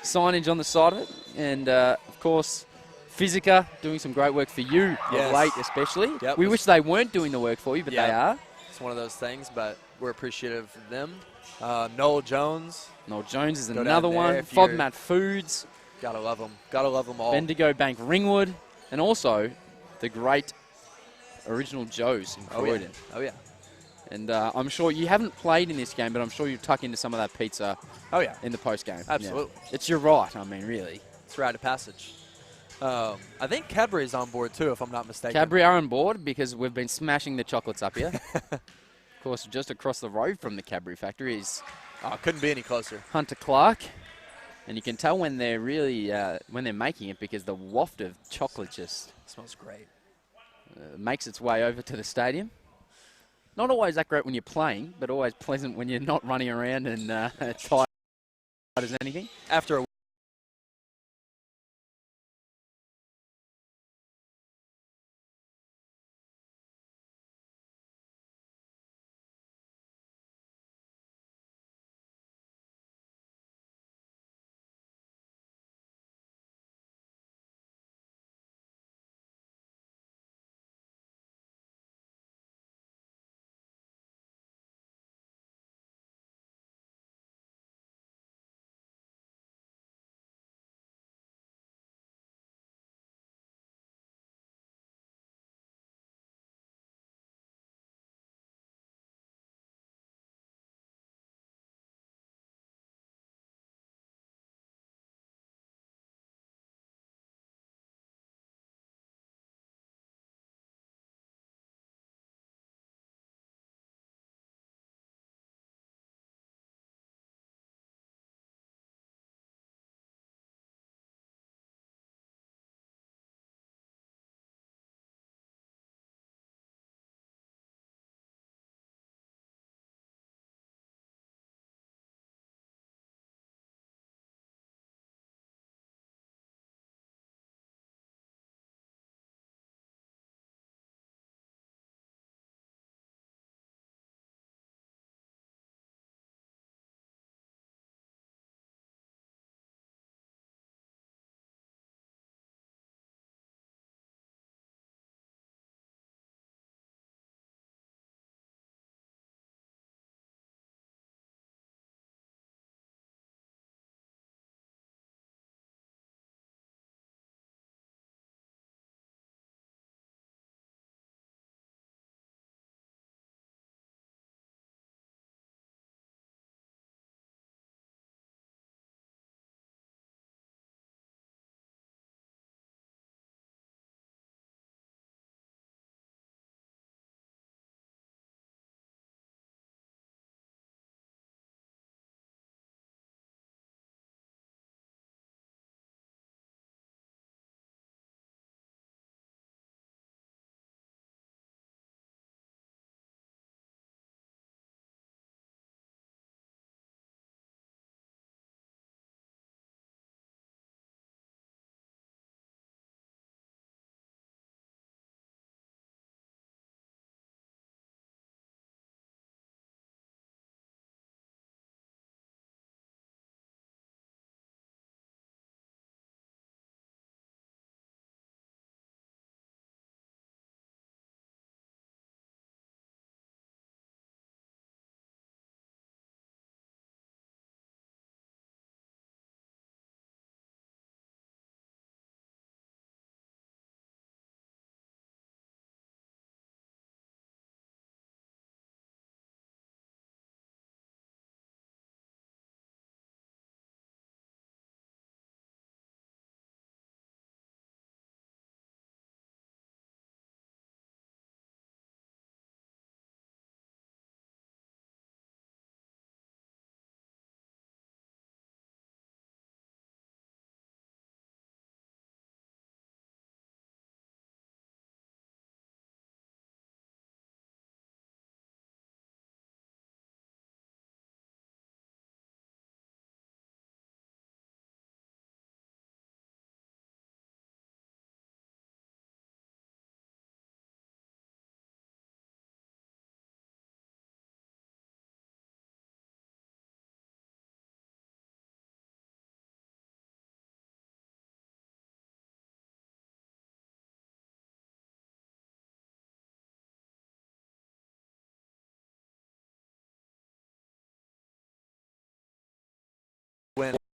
signage on the side of it, and of course, Physica doing some great work for you of late, especially. Yep. We wish they weren't doing the work for you, but they are. It's one of those things, but we're appreciative of them. Noel Jones. Noel Jones is Go another down there one. if you're- FODMAT Foods. Gotta love them. Gotta love them all. Bendigo Bank Ringwood, and also the great Original Joe's in Croydon. Oh, yeah. And I'm sure you haven't played in this game, but I'm sure you tuck into some of that pizza in the post-game. Absolutely. Yeah. It's your right, I mean, really. It's a rite of passage. I think Cadbury's on board, too, if I'm not mistaken. Cadbury are on board because we've been smashing the chocolates up here. Of course, just across the road from the Cadbury factory is couldn't be any closer. Hunter Clark. And you can tell when they're really, when they're making it because the waft of chocolate just Smells great. makes its way over to the stadium. Not always that great when you're playing, but always pleasant when you're not running around and tired as anything. After a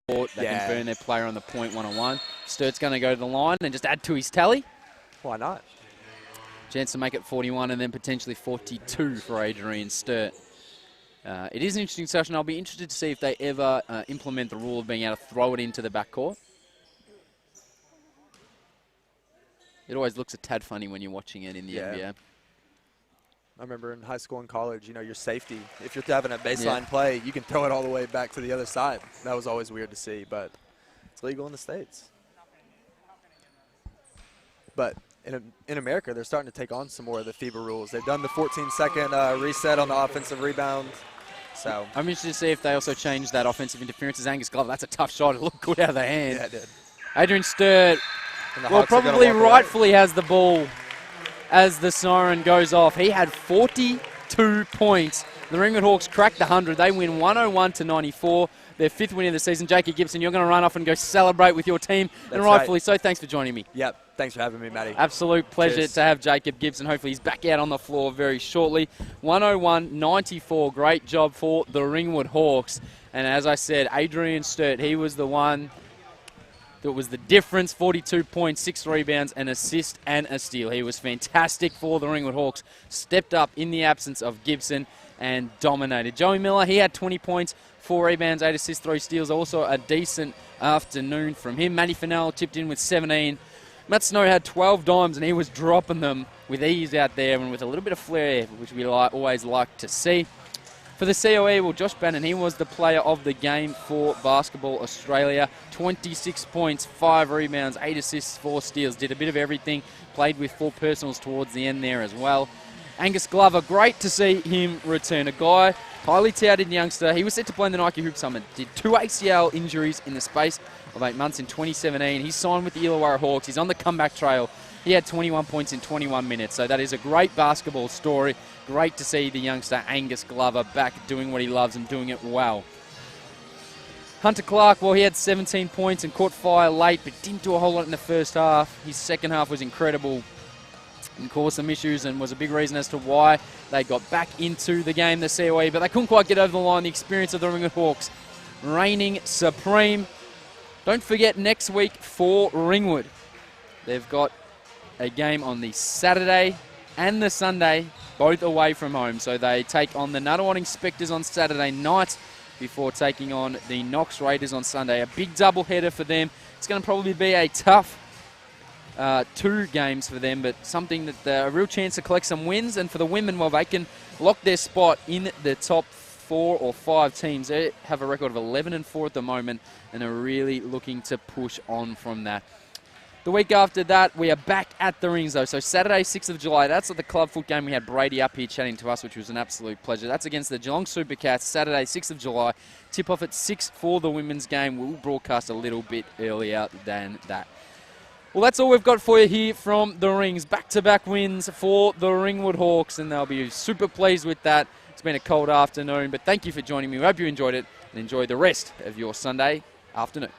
They can burn their player on the point one-on-one. Sturt's going to go to the line and just add to his tally. Why not? Chance to make it 41 and then potentially 42 for Adrian Sturt. It is an interesting session. I'll be interested to see if they ever implement the rule of being able to throw it into the backcourt. It always looks a tad funny when you're watching it in the NBA. I remember in high school and college, your safety, if you're having a baseline play, you can throw it all the way back to the other side. That was always weird to see, but it's legal in the States. But in America, they're starting to take on some more of the FIBA rules. They've done the 14-second reset on the offensive rebound. So I'm interested to see if they also change that offensive interference as Angus Glover. That's a tough shot. It looked good out of the hand. Yeah, it did. Adrian Sturt, well, probably rightfully has the ball as the siren goes off. He had 42 points. The Ringwood Hawks cracked the 100. They win 101-94. Their 5th win of the season. Jacob Gibson, you're going to run off and go celebrate with your team. That's and rightfully so. Thanks for joining me. Yep. Thanks for having me, Matty. Absolute pleasure to have Jacob Gibson. Hopefully he's back out on the floor very shortly. 101-94. Great job for the Ringwood Hawks. And as I said, Adrian Sturt, he was the one that was the difference. 42 points, 6 rebounds, an assist and a steal. He was fantastic for the Ringwood Hawks. Stepped up in the absence of Gibson and dominated. Joey Miller, he had 20 points, 4 rebounds, 8 assists, 3 steals. Also a decent afternoon from him. Matty Fennell tipped in with 17. Matt Snow had 12 dimes and he was dropping them with ease out there and with a little bit of flair, which we always like to see. For the COE, well, Josh Bannon, he was the player of the game for Basketball Australia. 26 points, 5 rebounds, 8 assists, 4 steals. Did a bit of everything. Played with 4 personals towards the end there as well. Angus Glover, great to see him return. A guy, highly touted youngster. He was set to play in the Nike Hoop Summit. Did 2 ACL injuries in the space of 8 months in 2017. He signed with the Illawarra Hawks. He's on the comeback trail. He had 21 points in 21 minutes. So that is a great basketball story. Great to see the youngster Angus Glover back doing what he loves and doing it well. Hunter Clark, well, he had 17 points and caught fire late, but didn't do a whole lot in the first half. His second half was incredible and caused some issues and was a big reason as to why they got back into the game, the COE, but they couldn't quite get over the line. The experience of the Ringwood Hawks reigning supreme. Don't forget next week for Ringwood, they've got a game on the Saturday and the Sunday, both away from home. So they take on the Nunawading Spectres on Saturday night before taking on the Knox Raiders on Sunday. A big doubleheader for them. It's going to probably be a tough 2 games for them, but something that a real chance to collect some wins. And for the women, well, they can lock their spot in the top 4 or 5 teams. They have a record of 11-4 at the moment and are really looking to push on from that. The week after that, we are back at the rings, though. So Saturday, 6th of July, that's at the club foot game. We had Brady up here chatting to us, which was an absolute pleasure. That's against the Geelong Supercats, Saturday, 6th of July. Tip-off at 6 for the women's game. We'll broadcast a little bit earlier than that. Well, that's all we've got for you here from the rings. Back-to-back wins for the Ringwood Hawks, and they'll be super pleased with that. It's been a cold afternoon, but thank you for joining me. We hope you enjoyed it, and enjoy the rest of your Sunday afternoon.